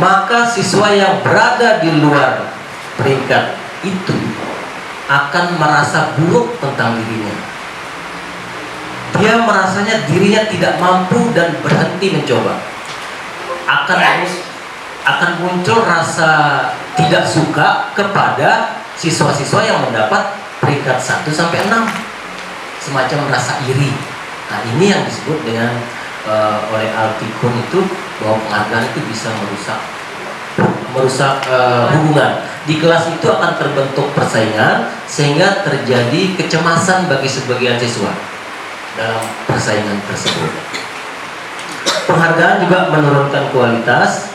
Maka siswa yang berada di luar peringkat itu akan merasa buruk tentang dirinya. Dia merasanya dirinya tidak mampu dan berhenti mencoba. Akan muncul rasa tidak suka kepada siswa-siswa yang mendapat peringkat 1 sampai 6. Semacam rasa iri. Nah, ini yang disebut dengan oleh Alpikun itu, bahwa penghargaan itu bisa merusak hubungan. Di kelas itu akan terbentuk persaingan sehingga terjadi kecemasan bagi sebagian siswa dalam persaingan tersebut. Penghargaan juga menurunkan kualitas.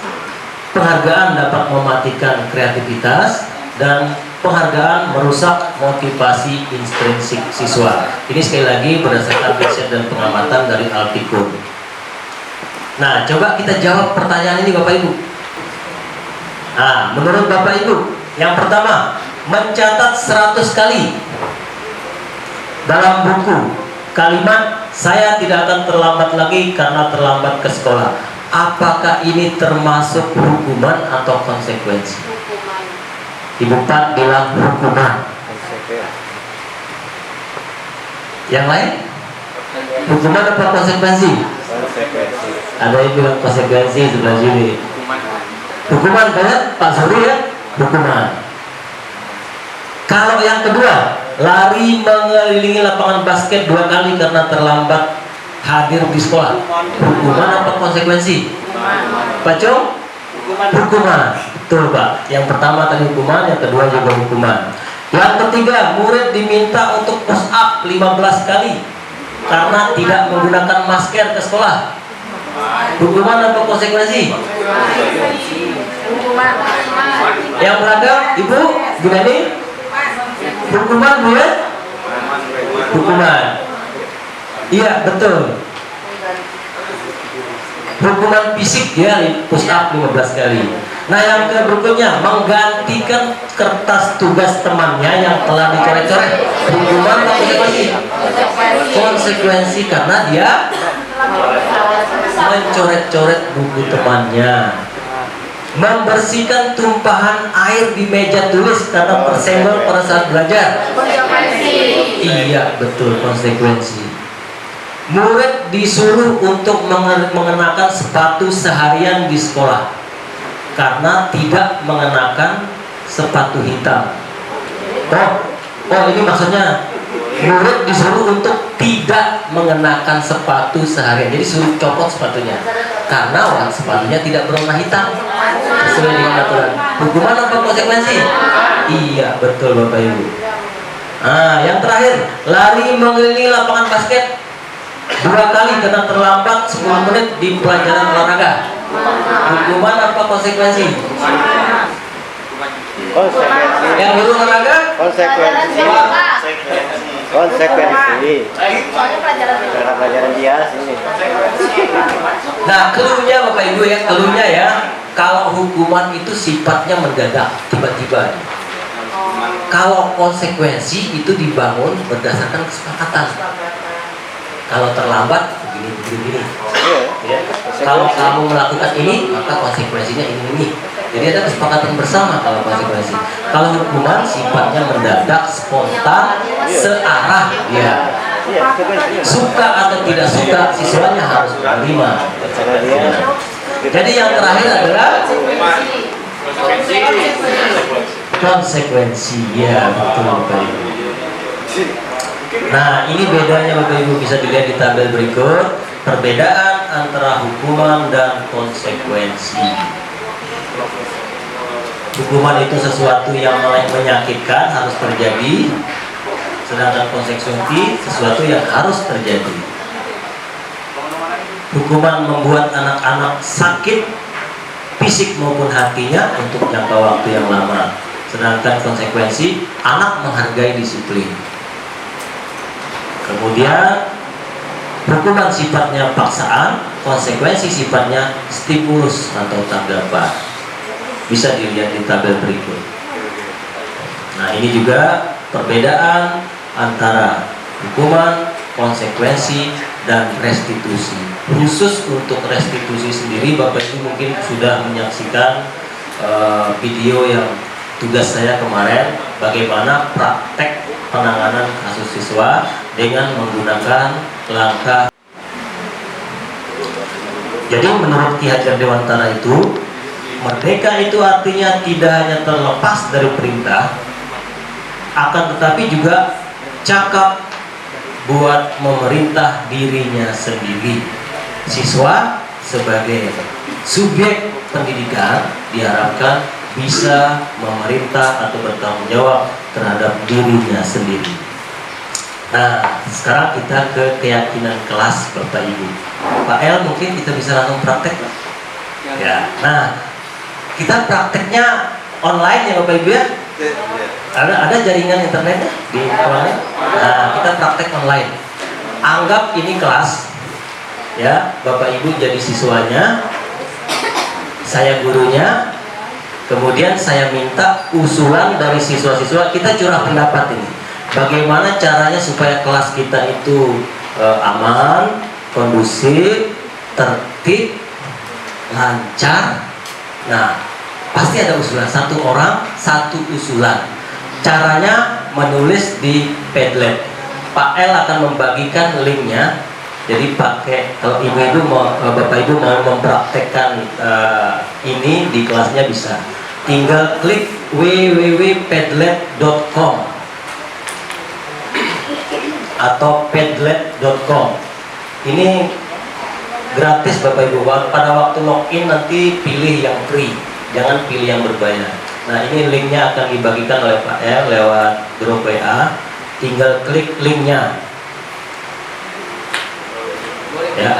Penghargaan dapat mematikan kreativitas, dan penghargaan merusak motivasi intrinsik siswa. Ini sekali lagi berdasarkan riset dan pengamatan dari Alpikun. Nah, coba kita jawab pertanyaan ini Bapak Ibu. Nah, menurut Bapak Ibu, yang pertama, mencatat 100 kali dalam buku kalimat Saya tidak akan terlambat lagi karena terlambat ke sekolah. Apakah ini termasuk hukuman atau konsekuensi? Ibu Pat bilang hukuman. Yang lain? Hukuman apa konsekuensi? Ada yang bilang konsekuensi sebelah sini. Hukuman kan Pak Suri ya? Hukuman. Kalau yang kedua, lari mengelilingi lapangan basket 2 kali karena terlambat hadir di sekolah. Hukuman apa konsekuensi? Pak Cung? Hukuman. Betul Pak. Yang pertama tadi hukuman, yang kedua juga hukuman. Yang ketiga, murid diminta untuk push up 15 kali karena tidak menggunakan masker ke sekolah. Hukuman apa konsekuensi? Yang beragam, Ibu, gimana? Hukuman Bu ya? Hukuman. Iya betul. Hukuman fisik ya, push up 15 kali. Nah yang berikutnya, menggantikan kertas tugas temannya yang telah dicoret-coret. Hukuman atau konsekuensi? Konsekuensi karena dia mencoret-coret buku temannya. Membersihkan tumpahan air di meja tulis karena tersenggol pada saat belajar. Iya betul, konsekuensi. Murid disuruh untuk mengenakan sepatu seharian di sekolah karena tidak mengenakan sepatu hitam. Oh ini maksudnya murid disuruh untuk tidak mengenakan sepatu seharian. Jadi suruh copot sepatunya karena sepatunya tidak berwarna hitam sesuai dengan aturan. Hukuman apa konsekuensi? Iya betul Bapak Ibu. Nah yang terakhir, lari mengelilingi lapangan basket 2 kali karena terlambat 10 menit di pelajaran olahraga. Hukuman apa konsekuensi? Yang dulu olahraga? Konsekuensi. Karena pelajaran dia sini. Nah, keluhnya Bapak Ibu ya, keluhnya ya, kalau hukuman itu sifatnya mendadak, tiba-tiba. Kalau konsekuensi itu dibangun berdasarkan kesepakatan. Kalau terlambat begini. Ya. Kalau kamu melakukan ini, maka konsekuensinya ini. Jadi ada kesepakatan bersama kalau konsekuensi. Kalau hukuman sifatnya mendadak, spontan, searah ya. Suka atau tidak suka, siswanya harus menerima. Jadi yang terakhir adalah konsekuensi ya, betul Bapak Ibu. Nah ini bedanya Bapak Ibu, bisa dilihat di tabel berikut. Perbedaan antara hukuman dan konsekuensi. Hukuman itu sesuatu yang menyakitkan, harus terjadi. Sedangkan konsekuensi sesuatu yang harus terjadi. Hukuman membuat anak-anak sakit fisik maupun hatinya untuk jangka waktu yang lama. Sedangkan konsekuensi, anak menghargai disiplin. Kemudian hukuman sifatnya paksaan, konsekuensi sifatnya stimulus atau tanggapan. Bisa dilihat di tabel berikut. Nah ini juga perbedaan antara hukuman, konsekuensi, dan restitusi. Khusus untuk restitusi sendiri, Bapak Ibu mungkin sudah menyaksikan video yang tugas saya kemarin, bagaimana praktek penanganan kasus siswa dengan menggunakan langkah. Jadi menurut Ki Hajar Dewantara itu, merdeka itu artinya tidak hanya terlepas dari perintah, akan tetapi juga cakap buat memerintah dirinya sendiri. Siswa sebagai subjek pendidikan diharapkan bisa memerintah atau bertanggung jawab terhadap dirinya sendiri. Nah, sekarang kita ke keyakinan kelas Bapak Ibu. Pak El, mungkin kita bisa langsung praktek. Ya, nah kita prakteknya online ya Bapak Ibu ya. Ada jaringan internetnya di online. Nah, kita praktek online. Anggap ini kelas, ya Bapak Ibu jadi siswanya, saya gurunya. Kemudian saya minta usulan dari siswa-siswa, kita curah pendapat ini. Bagaimana caranya supaya kelas kita itu aman, kondusif, tertib, lancar. Nah, pasti ada usulan, satu orang satu usulan. Caranya menulis di Padlet. Pak L akan membagikan linknya. Jadi pakai, kalau ibu-ibu mau, bapak ibu mau mempraktekkan ini di kelasnya bisa. Tinggal klik www.padlet.com atau padlet.com. Ini gratis bapak ibu. Pada waktu login nanti pilih yang free, jangan pilih yang berbayar. Nah, ini linknya akan dibagikan oleh Pak R lewat grup WA. Tinggal klik linknya. Ya.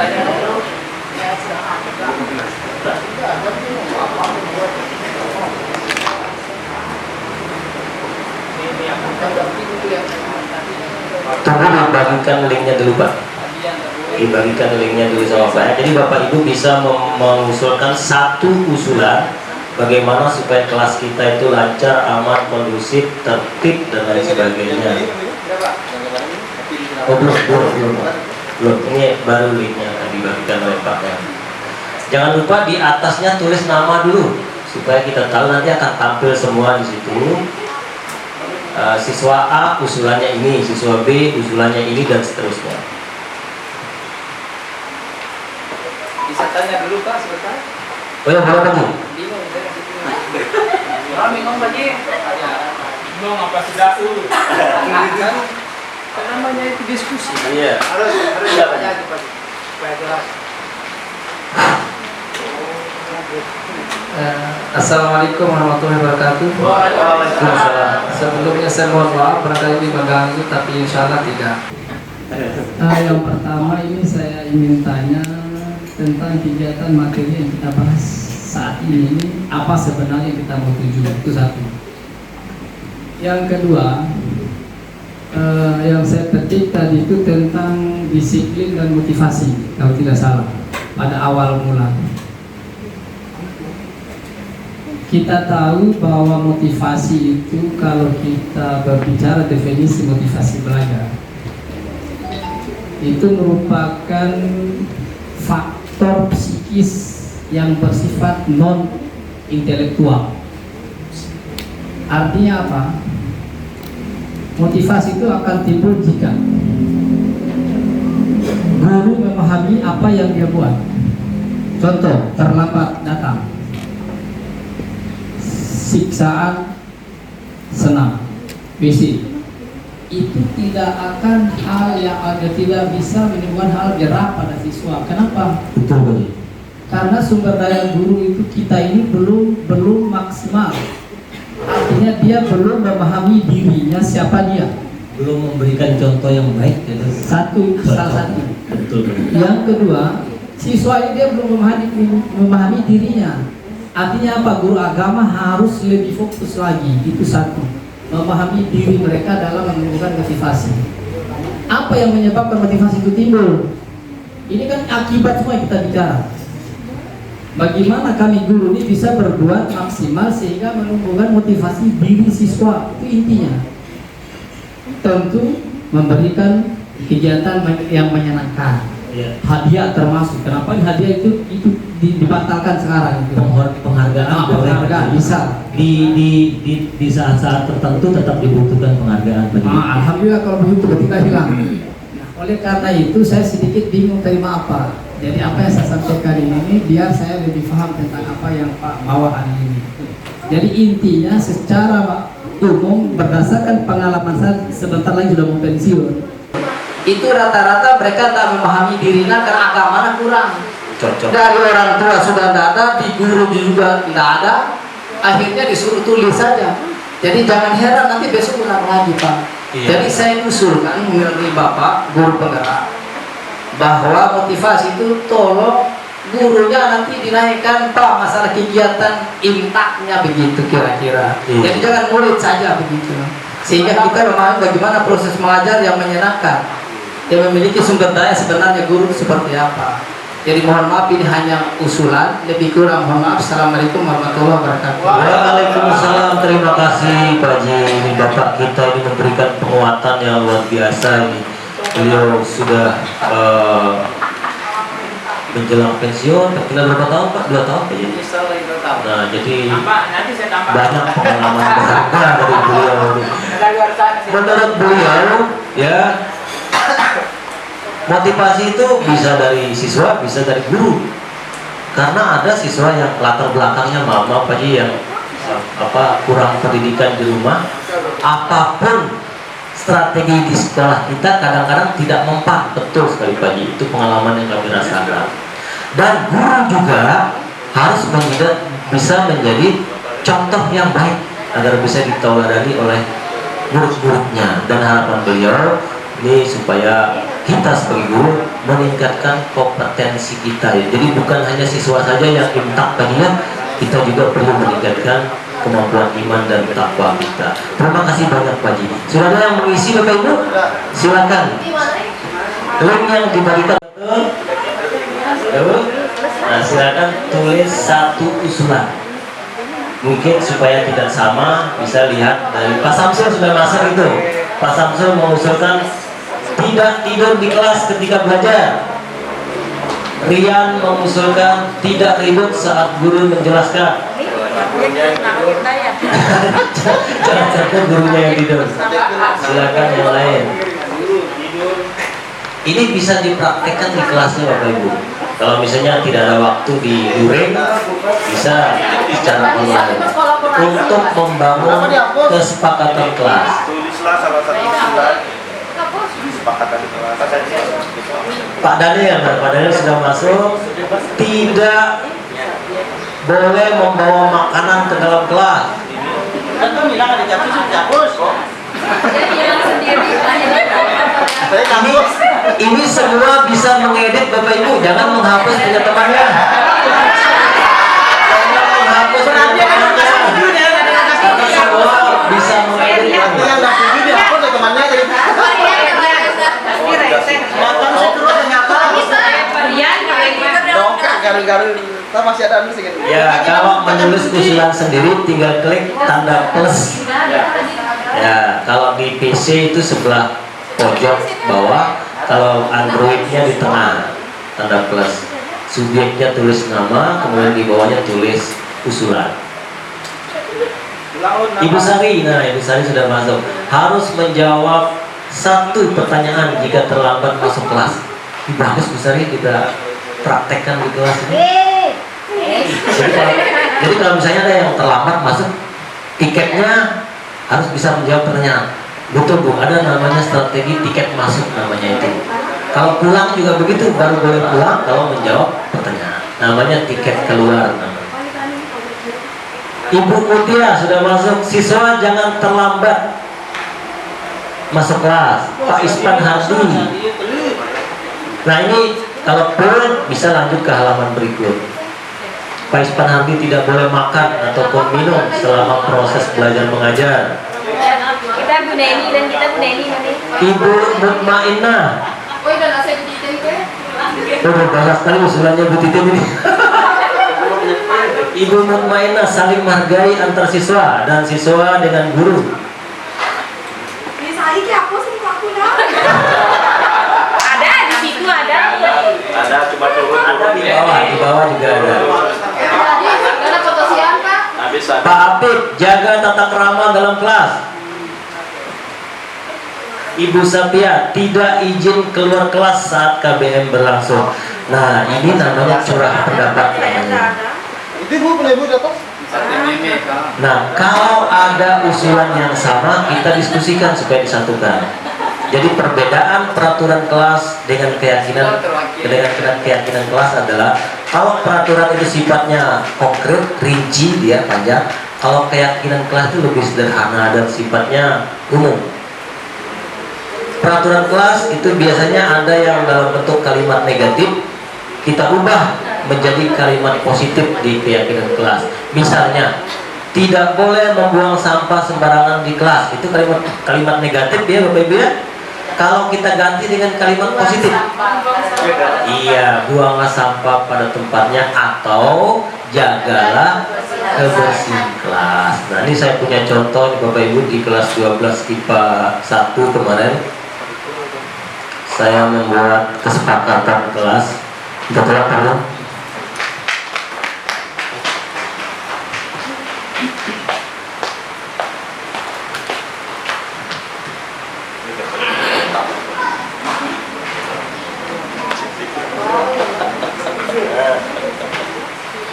Tunggu dibagikan linknya dulu Pak. Dibagikan linknya dulu sama saya. Jadi Bapak Ibu bisa mengusulkan satu usulan bagaimana supaya kelas kita itu lancar, aman, kondusif, tertib dan lain sebagainya. Oh belum. Ini baru linknya akan dibagikan oleh Pak R. Jangan lupa di atasnya tulis nama dulu supaya kita tahu, nanti akan tampil semua di situ. Siswa A usulannya ini, siswa B usulannya ini dan seterusnya. Bisa tanya dulu Pak sebentar. Oh ya, boleh Pak Ji? Bingung saya bingung. Bingung Pak Ji. Bingung apa sudah kan namanya itu diskusi. Iya. Harus tanya aja Pak Ji supaya jelas. Assalamualaikum warahmatullahi wabarakatuh. Waalaikumsalam. Sebelumnya saya mohon maaf barangkali ini mengganggu, tapi insya Allah tidak. Yang pertama ini saya ingin tanya tentang kegiatan materi yang kita bahas saat ini apa sebenarnya kita mau tuju, itu satu. Yang kedua, yang saya petik tadi itu tentang disiplin dan motivasi, kalau tidak salah pada awal mula. Kita tahu bahwa motivasi itu, kalau kita berbicara definisi motivasi belajar, itu merupakan faktor psikis yang bersifat non intelektual. Artinya apa? Motivasi itu akan timbul jika guru memahami apa yang dia buat. Contoh, terlambat datang, siksaan senang, basic, itu tidak akan hal yang tidak bisa menimbulkan hal jerah pada siswa. Kenapa? Betul. Karena sumber daya guru itu kita ini belum maksimal. Artinya dia belum memahami dirinya siapa dia. Belum memberikan contoh yang baik. Salah satu. Betul. Yang kedua, siswa ini dia belum memahami dirinya. Artinya apa? Guru agama harus lebih fokus lagi. Itu satu. Memahami diri mereka dalam menumbuhkan motivasi. Apa yang menyebabkan motivasi itu timbul? Ini kan akibat semua yang kita bicara. Bagaimana kami guru ini bisa berbuat maksimal sehingga menumbuhkan motivasi diri siswa, itu intinya. Tentu memberikan kegiatan yang menyenangkan. Hadiah termasuk. Kenapa hadiah itu dibatalkan sekarang? Penghargaan bisa Di saat-saat tertentu tetap dibutuhkan penghargaan. Alhamdulillah kalau begitu kita hilang. Nah, oleh karena itu saya sedikit bingung terima apa. Jadi apa yang saya sampaikan ini biar saya lebih paham tentang apa yang Pak bawa hari ini. Jadi intinya secara umum berdasarkan pengalaman saya sebentar lagi sudah mau pensiun. Itu rata-rata mereka tak memahami dirinya karena agamanya kurang. Cocok. Dari orang tua sudah tidak ada, di guru juga tidak ada. Akhirnya disuruh tulis saja. Jadi jangan heran nanti besok ulang lagi Pak. Iya. Jadi saya usulkan melalui Bapak guru penggerak bahwa motivasi itu tolong gurunya nanti dinaikkan Pak masalah kegiatan imtaknya begitu kira-kira. Iya. Jadi jangan murid saja begitu. Sehingga kita memahami bagaimana proses mengajar yang menyenangkan, yang memiliki sumber daya sebenarnya guru seperti apa. Jadi mohon maaf ini hanya usulan, lebih kurang mohon maaf. Assalamualaikum warahmatullahi wabarakatuh. Waalaikumsalam. Terima kasih Pak Ji. Ini Bapak kita ini memberikan penguatan yang luar biasa ini. beliau sudah menjelang pensiun, tinggal berapa tahun Pak? 2 tahun aja. Nah, jadi banyak pengalaman berharga dari beliau. Menurut beliau, ya, motivasi itu bisa dari siswa, bisa dari guru. Karena ada siswa yang latar belakangnya maaf Pak Ji, yang kurang pendidikan di rumah, apapun strategi di sekolah kita kadang-kadang tidak mempan. Betul sekali Pak Ji, itu pengalaman yang kami rasakan. Dan guru juga harus bisa menjadi contoh yang baik agar bisa ditauladani oleh murid-muridnya. Dan harapan beliau ini supaya kita sebagai guru meningkatkan kompetensi kita ya. Jadi bukan hanya siswa saja yang intak tadinya, kita juga perlu meningkatkan kemampuan iman dan takwa kita. Terima kasih banyak Pak Ji. Sudah ada yang mengisi Bapak Ibu? Silakan. Link yang dibagikan. Nah, silakan tulis 1 usulan. Mungkin supaya tidak sama, bisa lihat dari Pak Samsul sudah masuk itu. Pak Samsul mengusulkan tidak tidur di kelas ketika belajar. Rian mengusulkan tidak ribut saat guru menjelaskan. Jangan sampai gurunya yang tidur. Silakan yang lain. Ini bisa dipraktekkan di kelasnya Bapak Ibu. Kalau misalnya tidak ada waktu di luring, bisa secara online untuk membangun kesepakatan kelas. Tulislah salah satu usulan kesepakatan kelas. Pak Daniel sudah masuk. Tidak boleh membawa makanan ke dalam kelas. Kan tuh bilang ada capus kok. Ini semua bisa mengedit Bapak Ibu, jangan menghapus punya temannya. Jangan menghapus punya temannya. Karena semua bisa mengedit. Yang nggak setuju dihapus oleh temannya jadi. Garu-garu, kita masih ada sedikit. Ya, kalau menulis usulan sendiri tinggal klik tanda plus. Ya, kalau di PC itu sebelah pojok bawah, kalau Androidnya di tengah tanda plus. Subjeknya tulis nama, kemudian di bawahnya tulis usulan. Ibu Sari, nah Ibu Sari sudah masuk. Harus menjawab 1 pertanyaan jika terlambat masuk kelas. Bagus Bu Sari, kita praktekkan di kelas ini. Jadi kalau misalnya ada yang terlambat masuk, tiketnya harus bisa menjawab pertanyaan. Betul Bu, ada namanya strategi tiket masuk namanya itu. Kalau pulang juga begitu, baru boleh pulang kalau menjawab pertanyaan. Namanya tiket keluar. Ibu Mutia sudah masuk. Siswa jangan terlambat masuk kelas. Pak Ispan Hardi. Nah ini kalau full bisa lanjut ke halaman berikut. Pak Ispan Hardi tidak boleh makan ataupun minum selama proses belajar mengajar. Kita Bu Neni dan kita Bu Neni nanti. Ibu Mutmainah. Oh, banyak sekali usulannya Bu Titin ini. Ibu Mutmainah saling menghargai antar siswa dan siswa dengan guru. Ada di situ ada. Ada cuma turun. Ada di bawah juga ada. Ada foto siapa? Pak Apip, jaga tata krama dalam kelas. Ibu Sapia, tidak izin keluar kelas saat KBM berlangsung. Nah, ini namanya curah pendapat namanya. Itu Bu, boleh Bu datang? Nah, kalau ada usulan yang sama, kita diskusikan supaya disatukan. Jadi perbedaan peraturan kelas dengan keyakinan kelas adalah kalau peraturan itu sifatnya konkret, rinci, dia panjang. Kalau keyakinan kelas itu lebih sederhana dan sifatnya umum. Peraturan kelas itu biasanya ada yang dalam bentuk kalimat negatif, kita ubah menjadi kalimat positif di keyakinan kelas. Misalnya, tidak boleh membuang sampah sembarangan di kelas. Itu kalimat negatif ya Bapak Ibu ya. Kalau kita ganti dengan kalimat positif, iya, buanglah sampah pada tempatnya atau jagalah kebersihan kelas. Nah ini saya punya contoh nih Bapak Ibu di kelas 12 IPA 1 kemarin. saya membuat kesepakatan kelas. Kita telah perlu.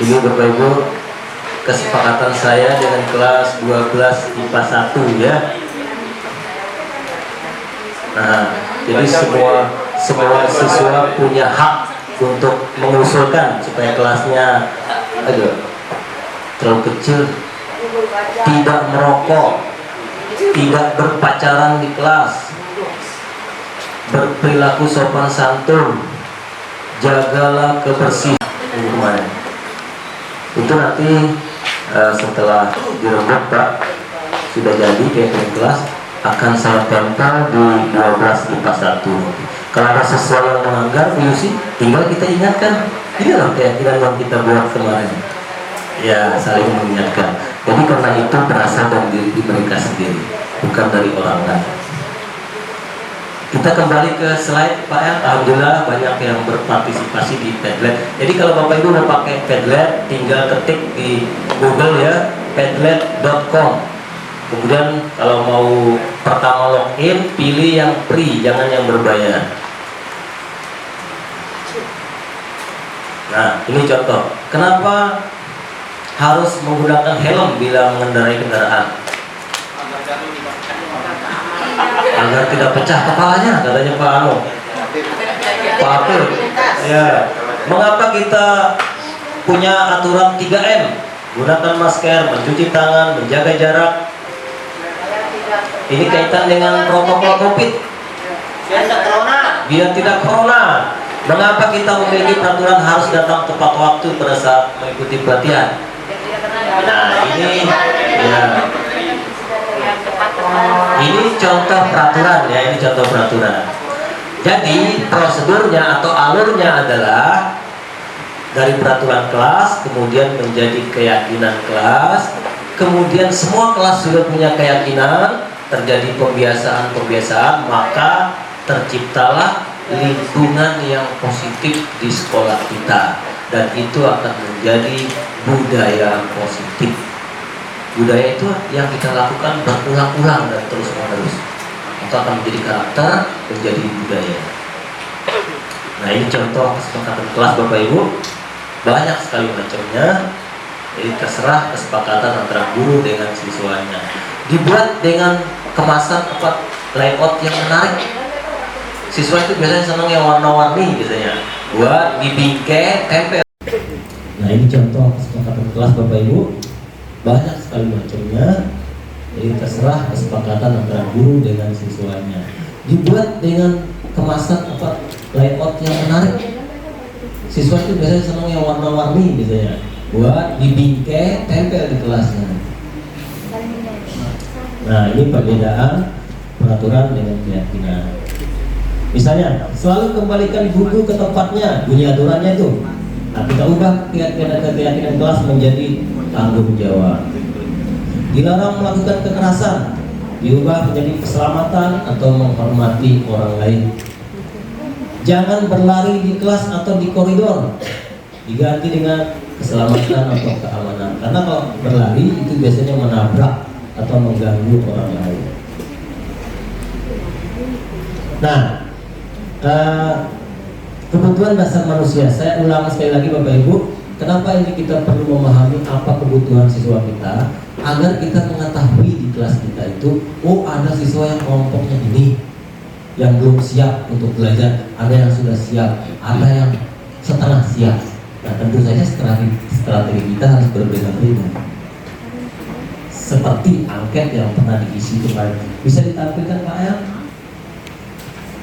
Ini Bapak Ibu kesepakatan saya dengan kelas 12 IPA 1 ya. Nah, jadi semua siswa punya hak untuk mengusulkan supaya kelasnya terlalu kecil, tidak merokok, tidak berpacaran di kelas, berperilaku sopan santun, jagalah kebersihan. Itu nanti setelah dirembuk Pak, sudah jadi kayak kelas akan saya tempel di 12 IPA 1. Kalau ada sesuatu yang melanggar sih tinggal kita ingatkan. Ini loh keyakinan yang kita buat kemarin ya, saling mengingatkan. Jadi karena itu berasal dari diri mereka sendiri, bukan dari orang lain. Kita kembali ke slide Pak ya. Alhamdulillah banyak yang berpartisipasi di Padlet. Jadi kalau Bapak Ibu mau pakai Padlet, tinggal ketik di Google ya, padlet.com. Kemudian kalau mau pertama login, pilih yang free, jangan yang berbayar. Nah, ini contoh. Kenapa harus menggunakan helm bila mengendarai kendaraan? Agar tidak pecah kepalanya, katanya Pak Pak Apil. Ya. Mengapa kita punya aturan 3M? Gunakan masker, mencuci tangan, menjaga jarak. Ini kaitan dengan protokol COVID. Biar tidak corona. Mengapa kita memiliki peraturan harus datang tepat waktu pada saat mengikuti pelatihan? Nah, ini ya. Ini contoh peraturan ya, ini contoh peraturan. Jadi prosedurnya atau alurnya adalah dari peraturan kelas, kemudian menjadi keyakinan kelas, kemudian semua kelas sudah punya keyakinan, terjadi pembiasaan-pembiasaan, maka terciptalah lingkungan yang positif di sekolah kita, dan itu akan menjadi budaya positif. Budaya itu yang kita lakukan berulang-ulang dan terus-menerus, maka akan menjadi karakter, menjadi budaya. Nah, ini contoh kesepakatan kelas Bapak Ibu, banyak sekali macamnya. Jadi terserah kesepakatan antara guru dengan siswanya. Dibuat dengan kemasan layout yang menarik. Siswa itu biasanya senang yang warna-warni biasanya. Buat dibingkai, tempel. Nah, ini contoh kesepakatan kelas Bapak Ibu, banyak sekali macamnya. Jadi terserah kesepakatan antara guru dengan siswanya. Dibuat dengan kemasan layout yang menarik. Siswa itu biasanya senang yang warna-warni biasanya. Buat dibingkai, tempel di kelasnya. Nah, ini perbedaan peraturan dengan keyakinan. Misalnya, selalu kembalikan buku ke tempatnya, bunyi aturannya itu. Nah, kita ubah keyakinan kelas menjadi tanggung jawab. Dilarang melakukan kekerasan, diubah menjadi keselamatan atau menghormati orang lain. Jangan berlari di kelas atau di koridor, diganti dengan keselamatan atau keamanan. Karena kalau berlari itu biasanya menabrak atau mengganggu orang lain. Nah, kebutuhan dasar manusia. Saya ulang sekali lagi Bapak Ibu, kenapa ini kita perlu memahami apa kebutuhan siswa kita, agar kita mengetahui di kelas kita itu, oh ada siswa yang kelompoknya ini, yang belum siap untuk belajar, ada yang sudah siap, ada yang setengah siap. Nah, tentu saja strategi kita harus berbeda-beda. Seperti angket yang pernah diisi kemarin, bisa ditampilkan Pak El?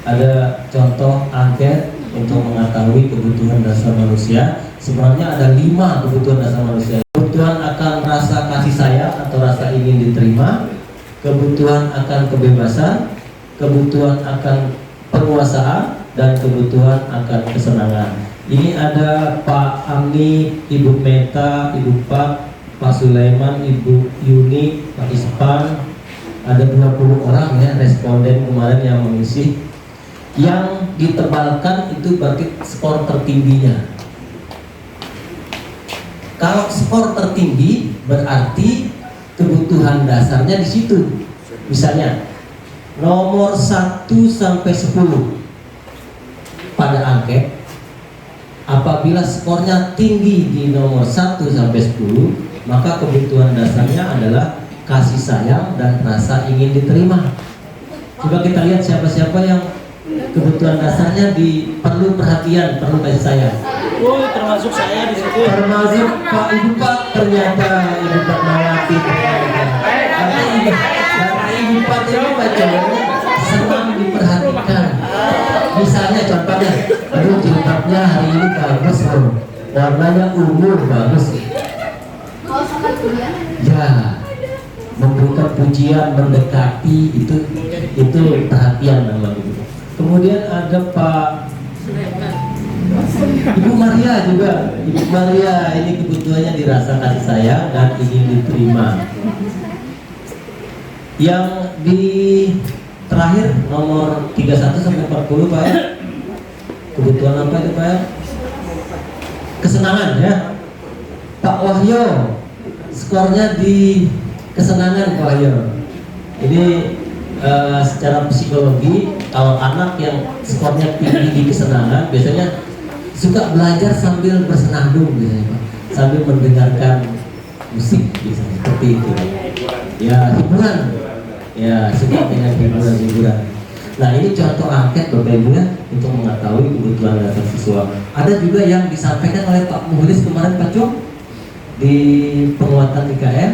Ada contoh angket untuk mengetahui kebutuhan dasar manusia. Sebenarnya ada 5 kebutuhan dasar manusia. Kebutuhan akan rasa kasih sayang atau rasa ingin diterima, kebutuhan akan kebebasan, kebutuhan akan penguasaan, dan kebutuhan akan kesenangan. Ini ada Pak Amni, Ibu Meta, Ibu Pak Sulaiman, Ibu Yuni, Pak Ispan. Ada 20 orang ya responden kemarin yang mengisi. yang ditebalkan itu berarti skor tertingginya. Kalau skor tertinggi berarti kebutuhan dasarnya di situ. Misalnya nomor 1 sampai 10 pada angket, apabila skornya tinggi di nomor 1 sampai 10, maka kebutuhan dasarnya adalah kasih sayang dan rasa ingin diterima. Coba kita lihat siapa-siapa yang kebutuhan dasarnya perlu perhatian, perlu kasih sayang. Oh, termasuk saya di situ. Termasuk Pak Ibu Pak, ternyata Ibu Pak Mawati ternyata. Karena Ibu Pak ini Pak Jowo senang diperhatikan. Misalnya contohnya, aduh jilbabnya hari ini bagus loh, warnanya ungu bagus. Ya, memberikan pujian, mendekati itu perhatian namanya. Kemudian ada Pak Ibu Maria juga. Ibu Maria ini kebutuhannya dirasa kasih sayang dan ingin diterima. Yang di terakhir nomor 31 sampai 40 Pak ya. Kebutuhan apa itu Pak ya? Kesenangan ya. Pak Wahyo skornya di kesenangan Pak Wahyo. Ini secara psikologi, kalau anak yang skornya tinggi di kesenangan biasanya suka belajar sambil bersenandung biasanya Pak, sambil mendengarkan musik biasanya seperti itu. Ya hiburan, ya suka dengan hiburan. Nah ini contoh angket Bapak Ibu ya, untuk mengetahui kebutuhan dasar siswa. Ada juga yang disampaikan oleh Pak Muhlis kemarin Pak Cok di penguatan IKM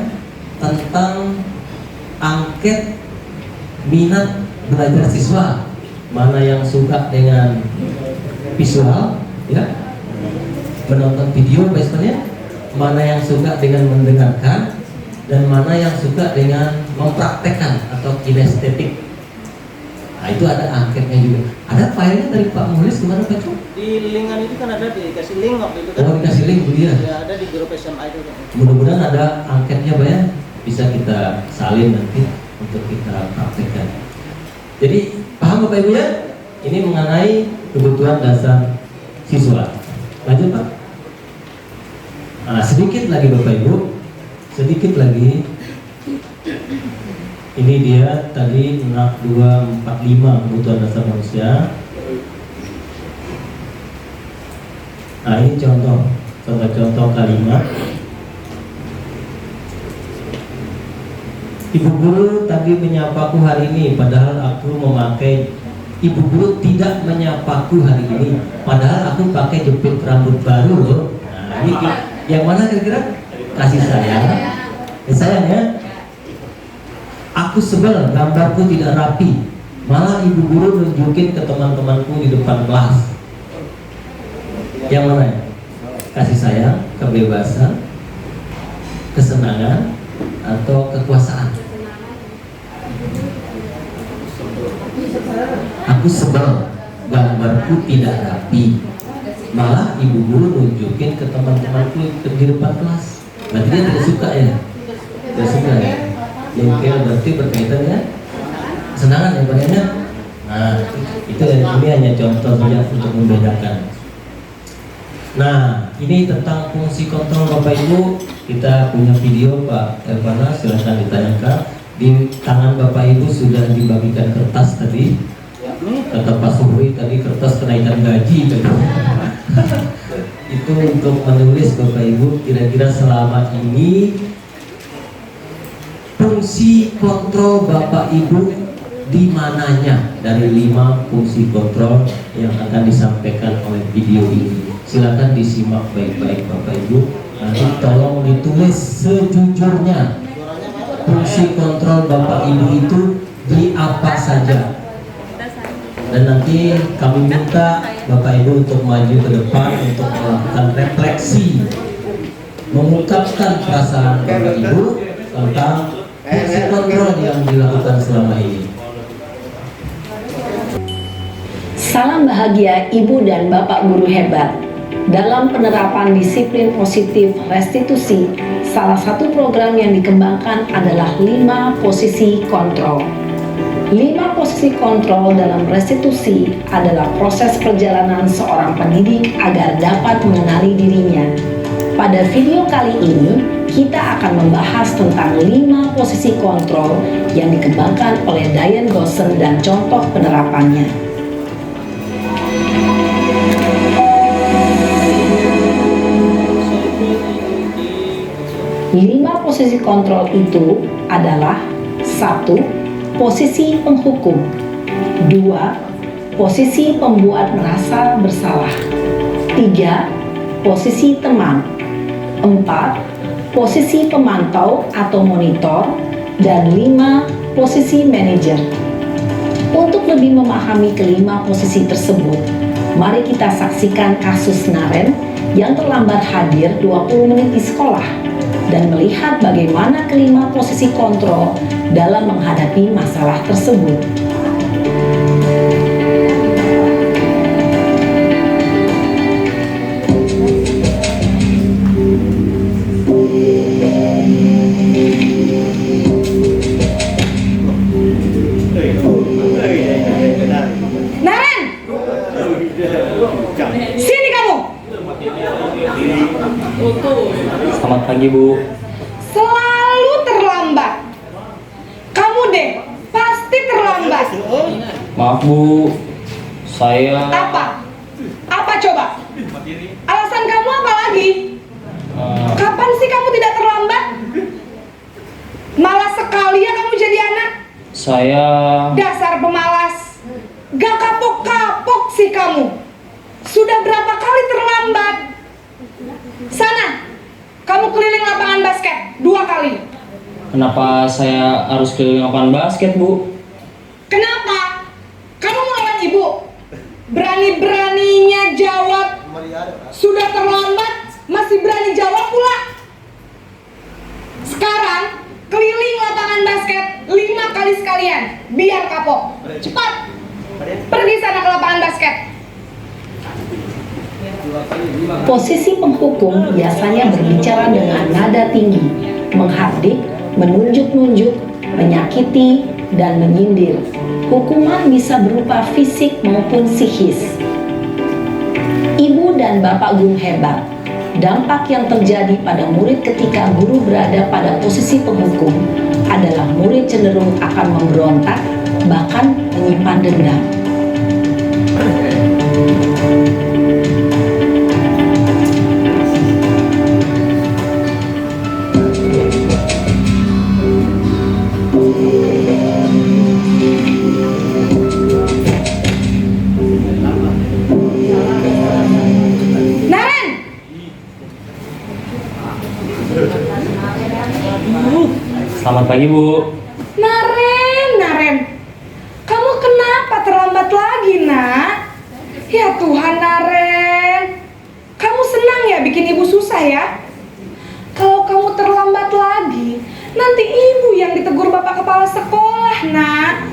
tentang angket minat belajar siswa, mana yang suka dengan visual ya, menonton video biasanya, mana yang suka dengan mendengarkan, dan mana yang suka dengan mempraktekkan atau kinestetik. Nah itu ada angketnya juga. Ada filenya dari Pak Muhlis kemarin Pak Cuk? Di linkan itu kan ada, dikasih link waktu itu kan. Oh dikasih link Bu dia? Ya ada di grup SMA itu kan. Mudah-mudahan ada angketnya Pak ya, bisa kita salin nanti untuk kita praktekkan. Jadi paham Bapak Ibu ya? Ini mengenai kebutuhan dasar siswa. Lanjut Pak. Nah, sedikit lagi Bapak Ibu, sedikit lagi. Ini dia tadi 6245 kebutuhan dasar manusia. Nah ini contoh kalimat. Ibu guru tadi menyapaku hari ini, padahal aku memakai. Ibu guru tidak menyapaku hari ini, padahal aku pakai jepit rambut baru loh. Nah ini yang mana kira-kira? Kasih sayang. Sayang ya. Aku sebel gambarku tidak rapi, malah ibu guru nunjukin ke teman-temanku di depan kelas. Yang mana ya? Kasih sayang, kebebasan, kesenangan, atau kekuasaan. Aku sebel gambarku tidak rapi, malah ibu guru nunjukin ke teman-temanku di depan kelas. Berarti dia tidak suka ya? Tidak suka ya? Jengkel berarti berkaitan ya kesenangan ya Pak ya. Nah itu ini hanya contoh saja untuk membedakan. Nah ini tentang fungsi kontrol Bapak Ibu. Kita punya video Pak Ervana, silahkan ditanyakan. Di tangan Bapak Ibu sudah dibagikan kertas tadi. Kata Pak Suhri tadi kertas kenaikan gaji tadi. Itu untuk menulis Bapak Ibu kira-kira selama ini fungsi kontrol Bapak Ibu di mananya dari 5 fungsi kontrol yang akan disampaikan oleh video ini. Silakan disimak baik-baik Bapak Ibu. Nanti tolong ditulis sejujurnya fungsi kontrol Bapak Ibu itu di apa saja. Dan nanti kami minta Bapak Ibu untuk maju ke depan untuk melakukan refleksi, mengungkapkan perasaan Bapak Ibu tentang fungsi kontrol yang dilakukan selama ini. Salam bahagia Ibu dan Bapak guru hebat. Dalam penerapan disiplin positif restitusi, salah satu program yang dikembangkan adalah 5 posisi kontrol. 5 posisi kontrol dalam restitusi adalah proses perjalanan seorang pendidik agar dapat mengenali dirinya. Pada video kali ini, kita akan membahas tentang 5 posisi kontrol yang dikembangkan oleh Diane Goosen dan contoh penerapannya. 5 posisi kontrol itu adalah: 1. Posisi penghukum. 2. Posisi pembuat merasa bersalah. 3. Posisi teman. 4. Posisi pemantau atau monitor. Dan 5. Posisi manajer. Untuk lebih memahami kelima posisi tersebut, mari kita saksikan kasus Naren yang terlambat hadir 20 menit di sekolah dan melihat bagaimana kelima posisi kontrol dalam menghadapi masalah tersebut. Naren! Sini kamu! Selamat pagi, Bu. Selalu terlambat. Kamu deh, pasti terlambat. Maaf, Bu. Saya Apa? Apa coba? Alasan kamu apa lagi? Kapan sih kamu tidak terlambat? Malas sekali ya kamu jadi anak. saya Dasar pemalas. Gak kapok-kapok sih kamu. Sudah berapa kali terlambat? Sana, kamu keliling lapangan basket 2 kali. Kenapa saya harus keliling lapangan basket, Bu? Kenapa? Kamu melawan ibu? Berani-beraninya jawab. Sudah terlambat, masih berani jawab pula. Sekarang, keliling lapangan basket 5 kali sekalian. Biar kapok. Cepat. Pergi sana ke lapangan basket. Posisi penghukum biasanya berbicara dengan nada tinggi, menghardik, menunjuk-nunjuk, menyakiti, dan menyindir. Hukuman bisa berupa fisik maupun psikis. Ibu dan bapak guru hebat. Dampak yang terjadi pada murid ketika guru berada pada posisi penghukum adalah murid cenderung akan memberontak, bahkan menyimpan dendam. Naren! Selamat pagi, Bu. Naren. Kamu kenapa terlambat lagi, nak? Ya Tuhan, Naren. Kamu senang ya bikin ibu susah ya? Kalau kamu terlambat lagi, nanti ibu yang ditegur bapak kepala sekolah, nak.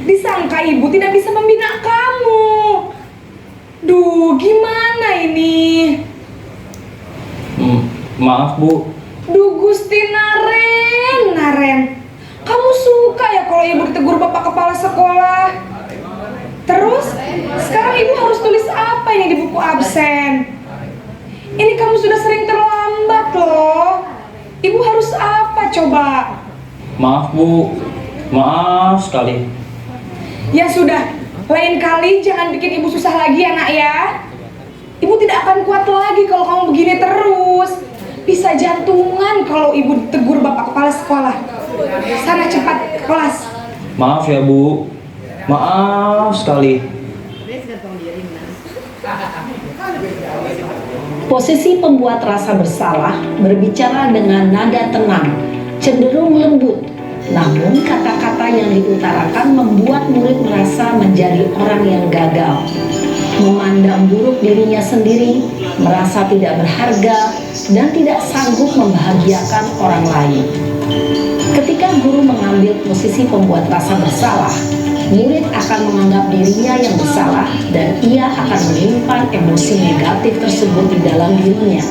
Disangka ibu tidak bisa membina kamu. Duh, gimana ini? Maaf, Bu. Duh, Gusti Naren. Kamu suka ya kalau ibu ditegur bapak kepala sekolah? Terus, sekarang ibu harus tulis apa ini di buku absen? Ini kamu sudah sering terlambat loh. Ibu harus apa coba? Maaf, Bu. Maaf sekali. Ya sudah, lain kali jangan bikin ibu susah lagi ya, nak ya. Ibu tidak akan kuat lagi kalau kamu begini terus. Bisa jantungan kalau ibu ditegur bapak kepala sekolah. Sana cepat ke kelas. Maaf ya, Bu. Maaf sekali. Posisi pembuat rasa bersalah berbicara dengan nada tenang, cenderung lembut. Namun kata-kata yang diutarakan membuat murid merasa menjadi orang yang gagal, memandang buruk dirinya sendiri, merasa tidak berharga, dan tidak sanggup membahagiakan orang lain. Ketika guru mengambil posisi pembuat rasa bersalah, murid akan menganggap dirinya yang bersalah dan ia akan menyimpan emosi negatif tersebut di dalam dirinya.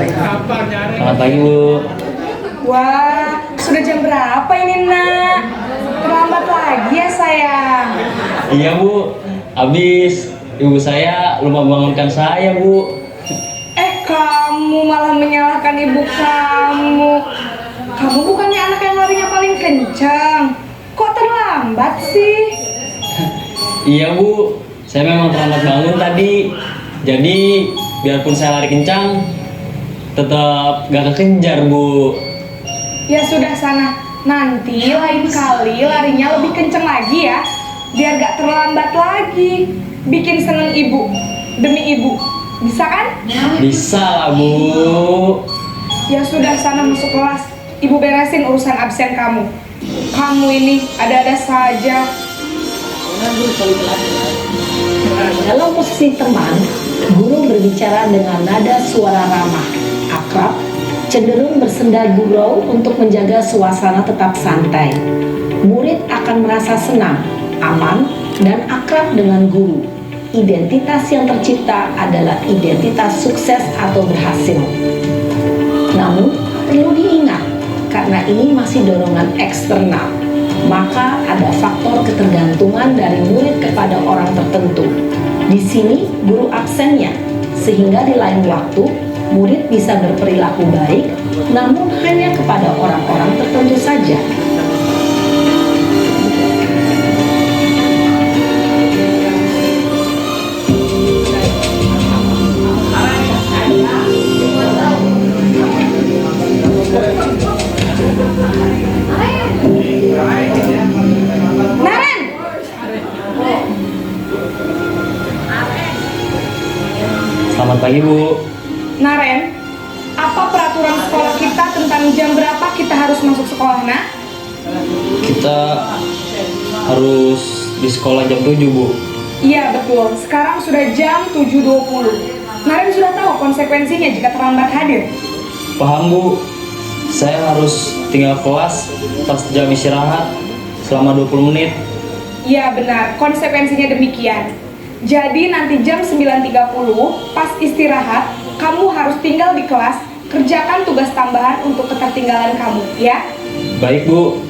Kabarnya Naren? Selamat pagi Bu. Wah, sudah jam berapa ini nak? Terlambat lagi ya sayang. Iya Bu, habis ibu saya lupa bangunkan saya Bu. Kamu malah menyalahkan ibu kamu. Kamu bukannya anak yang larinya paling kencang. Kok terlambat sih? Iya Bu, saya memang terlambat bangun tadi. Jadi biarpun saya lari kencang, tetap gak kekejar Bu. Ya sudah sana, nanti lain kali larinya lebih kencang lagi ya. Biar gak terlambat lagi. Bikin seneng ibu, demi ibu. Bisa kan? Bisa lah Bu. Ya sudah sana masuk kelas. Ibu beresin urusan absen kamu. Kamu ini ada-ada saja. Dalam posisi teman, guru berbicara dengan nada suara ramah, akrab, cenderung bersenda gurau untuk menjaga suasana tetap santai. Murid akan merasa senang, aman, dan akrab dengan guru. Identitas yang tercipta adalah identitas sukses atau berhasil. Namun, perlu diingat, karena ini masih dorongan eksternal, maka ada faktor ketergantungan dari murid kepada orang tertentu. Di sini, guru absennya, sehingga di lain waktu, murid bisa berperilaku baik, namun hanya kepada orang-orang tertentu saja. Naren! Selamat pagi Bu. Naren, apa peraturan sekolah kita tentang jam berapa kita harus masuk sekolah, nak? Kita harus di sekolah jam 7 Bu. Iya betul, sekarang sudah jam 7.20. Naren sudah tahu konsekuensinya jika terlambat hadir. Paham Bu. Saya harus tinggal kelas pas jam istirahat selama 20 menit. Iya benar, konsekuensinya demikian. Jadi nanti jam 9.30 pas istirahat, kamu harus tinggal di kelas, kerjakan tugas tambahan untuk ketertinggalan kamu, ya? Baik Bu.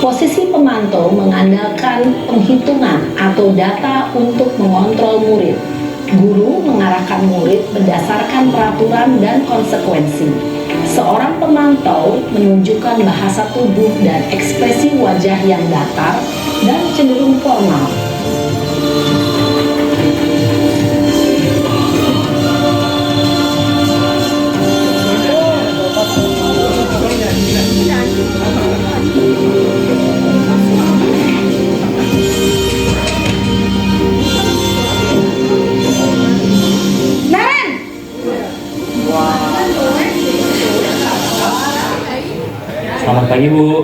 Posisi pemantau mengandalkan penghitungan atau data untuk mengontrol murid. Guru mengarahkan murid berdasarkan peraturan dan konsekuensi. Seorang pemantau menunjukkan bahasa tubuh dan ekspresi wajah yang datar dan cenderung formal. Selamat pagi Bu.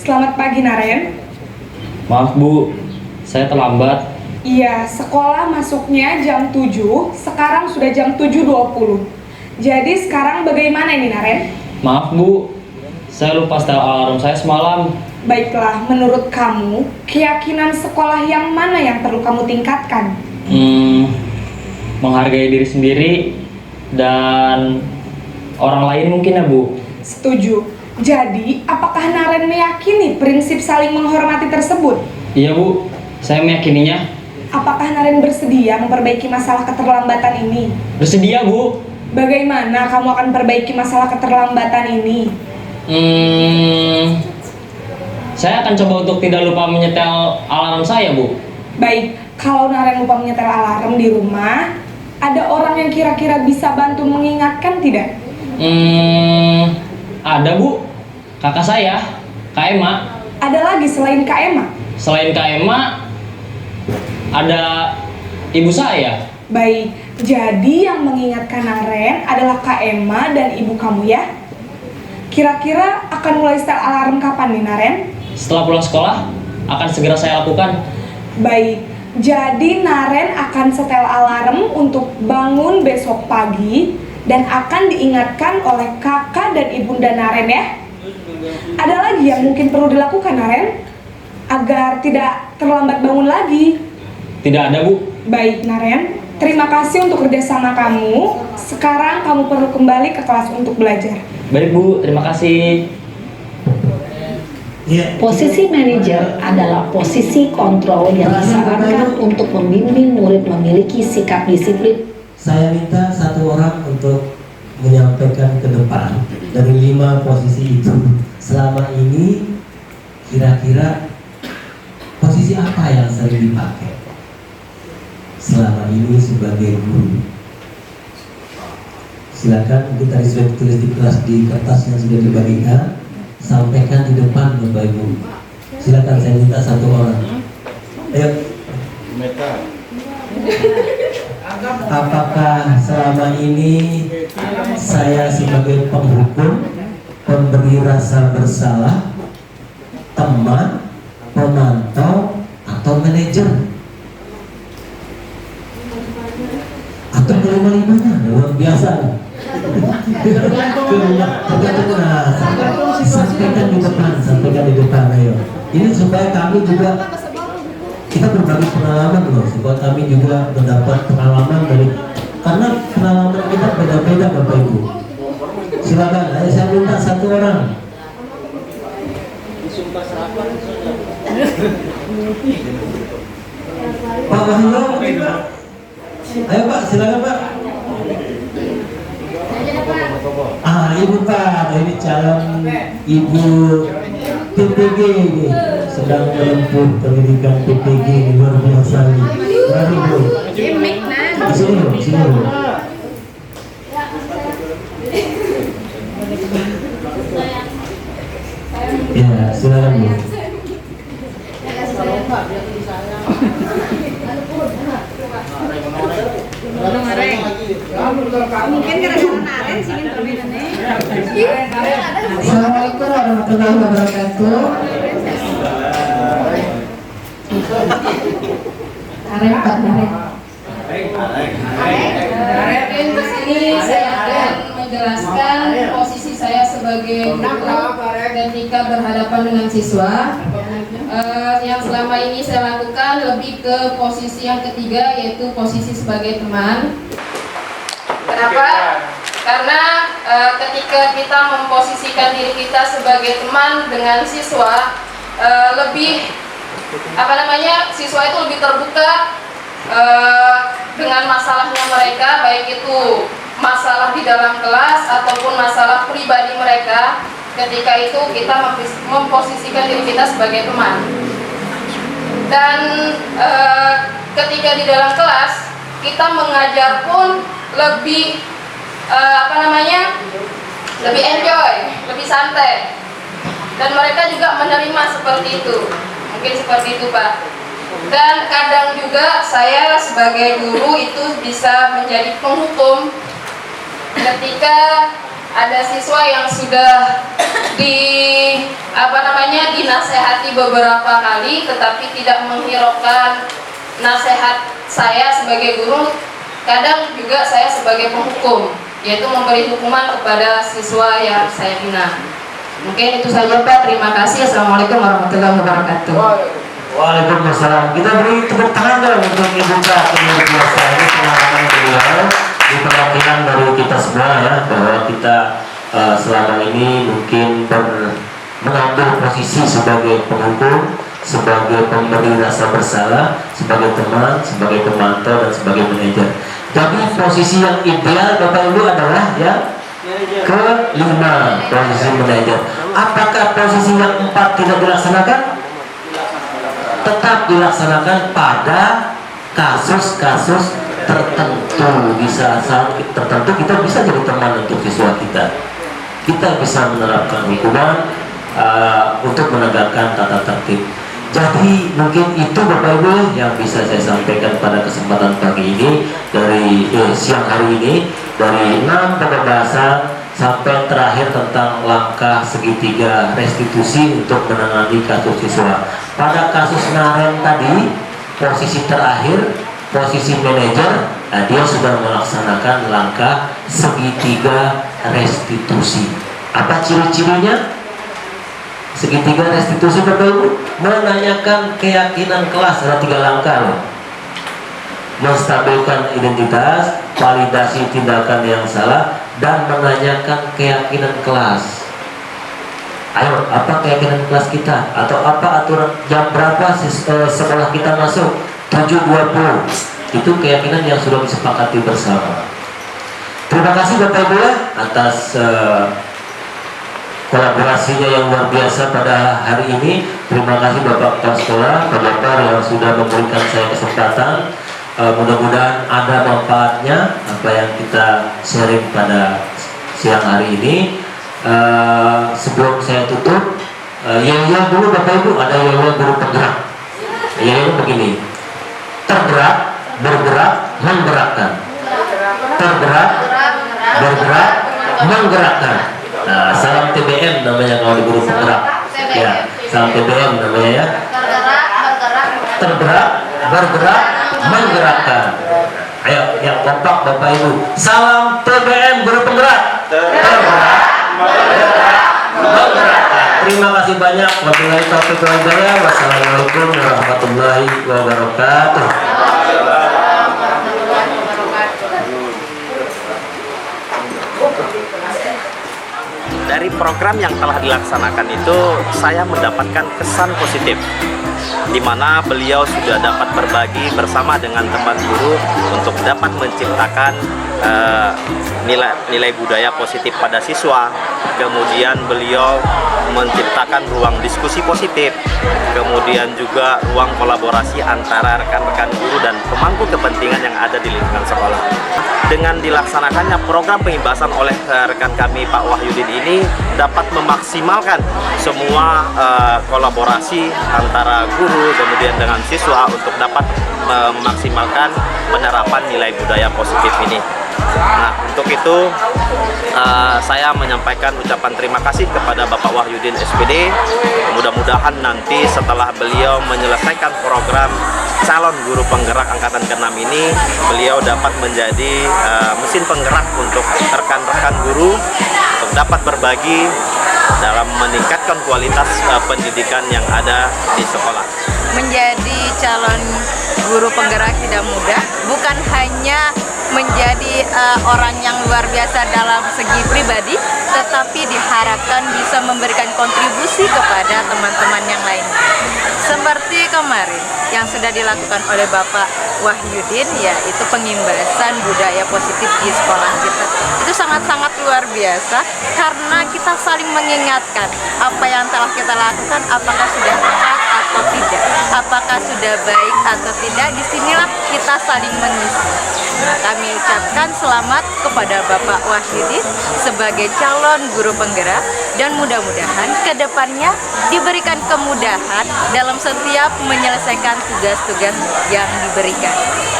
Selamat pagi Naren. Maaf Bu, saya terlambat. Iya, sekolah masuknya jam 7, sekarang sudah jam 7.20. Jadi sekarang bagaimana ini Naren? Maaf Bu, saya lupa setel alarm saya semalam. Baiklah, menurut kamu, keyakinan sekolah yang mana yang perlu kamu tingkatkan? Menghargai diri sendiri dan orang lain mungkin ya Bu. Setuju. Jadi, apakah Naren meyakini prinsip saling menghormati tersebut? Iya Bu, saya meyakininya. Apakah Naren bersedia memperbaiki masalah keterlambatan ini? Bersedia Bu. Bagaimana kamu akan perbaiki masalah keterlambatan ini? Saya akan coba untuk tidak lupa menyetel alarm saya Bu. Baik, kalau Naren lupa menyetel alarm di rumah, ada orang yang kira-kira bisa bantu mengingatkan tidak? Ada Bu, kakak saya, Kak Ema. Ada lagi selain Kak Ema? Selain Kak Ema, ada ibu saya. Baik, jadi yang mengingatkan Naren adalah Kak Ema dan ibu kamu ya? Kira-kira akan mulai setel alarm kapan nih Naren? Setelah pulang sekolah, akan segera saya lakukan. Baik, jadi Naren akan setel alarm untuk bangun besok pagi dan akan diingatkan oleh kakak dan ibunda Naren ya. Ada lagi yang mungkin perlu dilakukan Naren agar tidak terlambat bangun lagi? Tidak ada Bu. Baik Naren, Terima kasih untuk kerjasama kamu. Sekarang kamu perlu kembali ke kelas untuk belajar. Baik Bu, terima kasih. Posisi manajer adalah posisi kontrol yang disarankan untuk membimbing murid memiliki sikap disiplin. Saya minta satu orang untuk menyampaikan ke depan dari 5 posisi itu. Selama ini kira-kira posisi apa yang sering dipakai selama ini sebagai guru? Silakan, kita sudah tulis di kelas di kertas yang sudah dibagikan, sampaikan di depan Bapak Ibu. Silakan, saya minta satu orang. Ayo. Apakah selama ini saya sebagai penghukum, pemberi rasa bersalah, teman, pemantau, atau manajer? Atau kelima-limanya? Luar biasa. Sampaikan di depan, ayo. Ini supaya kami juga, kita berbagi pengalaman loh, supaya kami juga mendapat pengalaman dari, karena pengalaman kita beda-beda Bapak Ibu. Silakan, ayo saya minta satu orang. Pak Wahyu, ayo Pak, silakan Pak. Ibu Pak, ini calon Ibu PPG ini, sedang menempuh pendidikan PPG, luar biasa ini. Mari Bu. Di sini Bu, di sini Bu. Ya, silakan Bu. Mungkin gara-gara Naren sih perbedaannya. Assalamualaikum warahmatullahi wabarakatuh. Di sini saya akan menjelaskan posisi saya sebagai guru ketika berhadapan dengan siswa. Yang selama ini saya lakukan lebih ke posisi yang ketiga, yaitu posisi sebagai teman. Kenapa? Karena ketika kita memposisikan diri kita sebagai teman dengan siswa, lebih siswa itu lebih terbuka dengan masalahnya mereka, baik itu masalah di dalam kelas ataupun masalah pribadi mereka. Ketika itu kita memposisikan diri kita sebagai teman. Dan ketika di dalam kelas kita mengajar pun lebih lebih enjoy, lebih santai, dan mereka juga menerima seperti itu. Mungkin seperti itu Pak. Dan kadang juga saya sebagai guru itu bisa menjadi penghukum ketika ada siswa yang sudah dinasehati beberapa kali tetapi tidak menghiraukan nasihat saya sebagai guru. Kadang juga saya sebagai penghukum, yaitu memberi hukuman kepada siswa yang saya bina. Mungkin itu saja Pak, terima kasih. Assalamualaikum warahmatullahi wabarakatuh. Waalaikumsalam. Kita beri tepuk tangan dong untuk Ibu Kak yang luar biasa. Ini pengalaman beliau, di perwakilan dari kita semua ya, bahwa kita selama ini mungkin mengambil posisi sebagai penghukum, sebagai pemberi rasa bersalah, sebagai teman, sebagai pemantau, dan sebagai manajer. Tapi posisi yang ideal Bapak Ibu adalah yang kelima, posisi manajer. Apakah posisi yang 4 tidak dilaksanakan? Tetap dilaksanakan pada kasus-kasus tertentu. Di saat tertentu kita bisa jadi teman untuk siswa kita. Kita bisa menerapkan hukuman untuk menegakkan tata tertib. Jadi mungkin itu Bapak Ibu yang bisa saya sampaikan pada kesempatan pagi ini, dari siang hari ini, dari 6 pembahasan sampai terakhir tentang langkah segitiga restitusi untuk menangani kasus siswa. Pada kasus Naren tadi, posisi terakhir, posisi manajer, dia sudah melaksanakan langkah segitiga restitusi. Apa ciri-cirinya? Segitiga restitusi Bapak Ibu, menanyakan keyakinan kelas, ada 3 langkah loh. menstabilkan identitas, validasi tindakan yang salah, dan menanyakan keyakinan kelas. Ayo, apa keyakinan kelas kita? Atau apa aturan jam berapa sekolah kita masuk? 7.20. Itu keyakinan yang sudah disepakati bersama. Terima kasih Bapak Ibu atas kolaborasinya yang luar biasa pada hari ini. Terima kasih Bapak Kepala Sekolah, Pak Dokter yang sudah memberikan saya kesempatan. Mudah-mudahan ada manfaatnya apa yang kita sharing pada siang hari ini. Sebelum saya tutup, yel-yel dulu Bapak Ibu, ada yel-yel guru penggerak. Yel-yel begini: tergerak, bergerak, menggerakkan. Tergerak, bergerak, menggerakkan. Nah, salam TBM namanya kalau di guru penggerak. Ya, salam TBM namanya ya. Tergerak, bergerak, menggerakkan. Ayo, yang kompak Bapak Ibu. Salam TBM guru penggerak. Tergerak, bergerak, menggerakkan. Terima kasih banyak. Wabillahi taufiq wal hidayah. Wassalamualaikum warahmatullahi wabarakatuh. Dari program yang telah dilaksanakan itu saya mendapatkan kesan positif, di mana beliau sudah dapat berbagi bersama dengan teman guru untuk dapat menciptakan nilai budaya positif pada siswa. Kemudian beliau menciptakan ruang diskusi positif, kemudian juga ruang kolaborasi antara rekan-rekan guru dan pemangku kepentingan yang ada di lingkungan sekolah. Dengan dilaksanakannya program pengibasan oleh rekan kami Pak Wahyudin ini dapat memaksimalkan semua kolaborasi antara guru kemudian dengan siswa untuk dapat memaksimalkan penerapan nilai budaya positif ini. Nah, untuk itu saya menyampaikan ucapan terima kasih kepada Bapak Wahyudin SPD. Mudah-mudahan nanti setelah beliau menyelesaikan program calon guru penggerak angkatan ke-6 ini, beliau dapat menjadi mesin penggerak untuk rekan-rekan guru untuk dapat berbagi dalam meningkatkan kualitas pendidikan yang ada di sekolah. Menjadi calon guru penggerak tidak mudah, bukan hanya menjadi orang yang luar biasa dalam segi pribadi, tetapi diharapkan bisa memberikan kontribusi kepada teman-teman yang lain. Seperti kemarin yang sudah dilakukan oleh Bapak Wahyudin, yaitu pengimbasan budaya positif di sekolah kita. Itu sangat-sangat luar biasa karena kita saling mengingatkan apa yang telah kita lakukan, apakah sudah tepat atau tidak, apakah sudah baik atau tidak. Disinilah kita saling mengisi. Kami ucapkan selamat kepada Bapak Wahyudin sebagai calon guru penggerak, dan mudah-mudahan kedepannya diberikan kemudahan dalam setiap menyelesaikan tugas-tugas yang diberikan.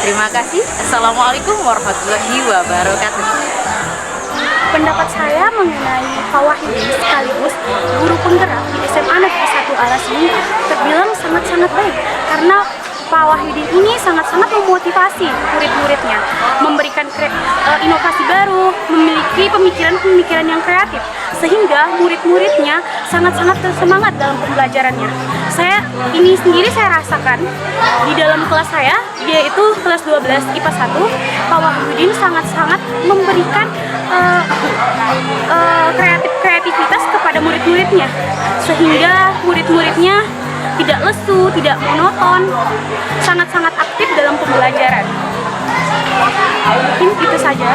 Terima kasih. Assalamualaikum warahmatullahi wabarakatuh. Pendapat saya mengenai Pak Wahyudin sekaligus guru penggerak di SMA Negeri 1 Alas ini terbilang sangat-sangat baik, karena Pak Wahyudin ini sangat-sangat memotivasi murid-muridnya, memberikan inovasi baru, memiliki pemikiran-pemikiran yang kreatif, sehingga murid-muridnya sangat-sangat bersemangat dalam pembelajarannya. Ini sendiri saya rasakan di dalam kelas saya, yaitu kelas 12 IPA 1, Pak Wahyudin sangat-sangat memberikan kreativitas kepada murid-muridnya, sehingga murid-muridnya tidak lesu, tidak monoton, sangat-sangat aktif dalam pembelajaran. Mungkin itu saja.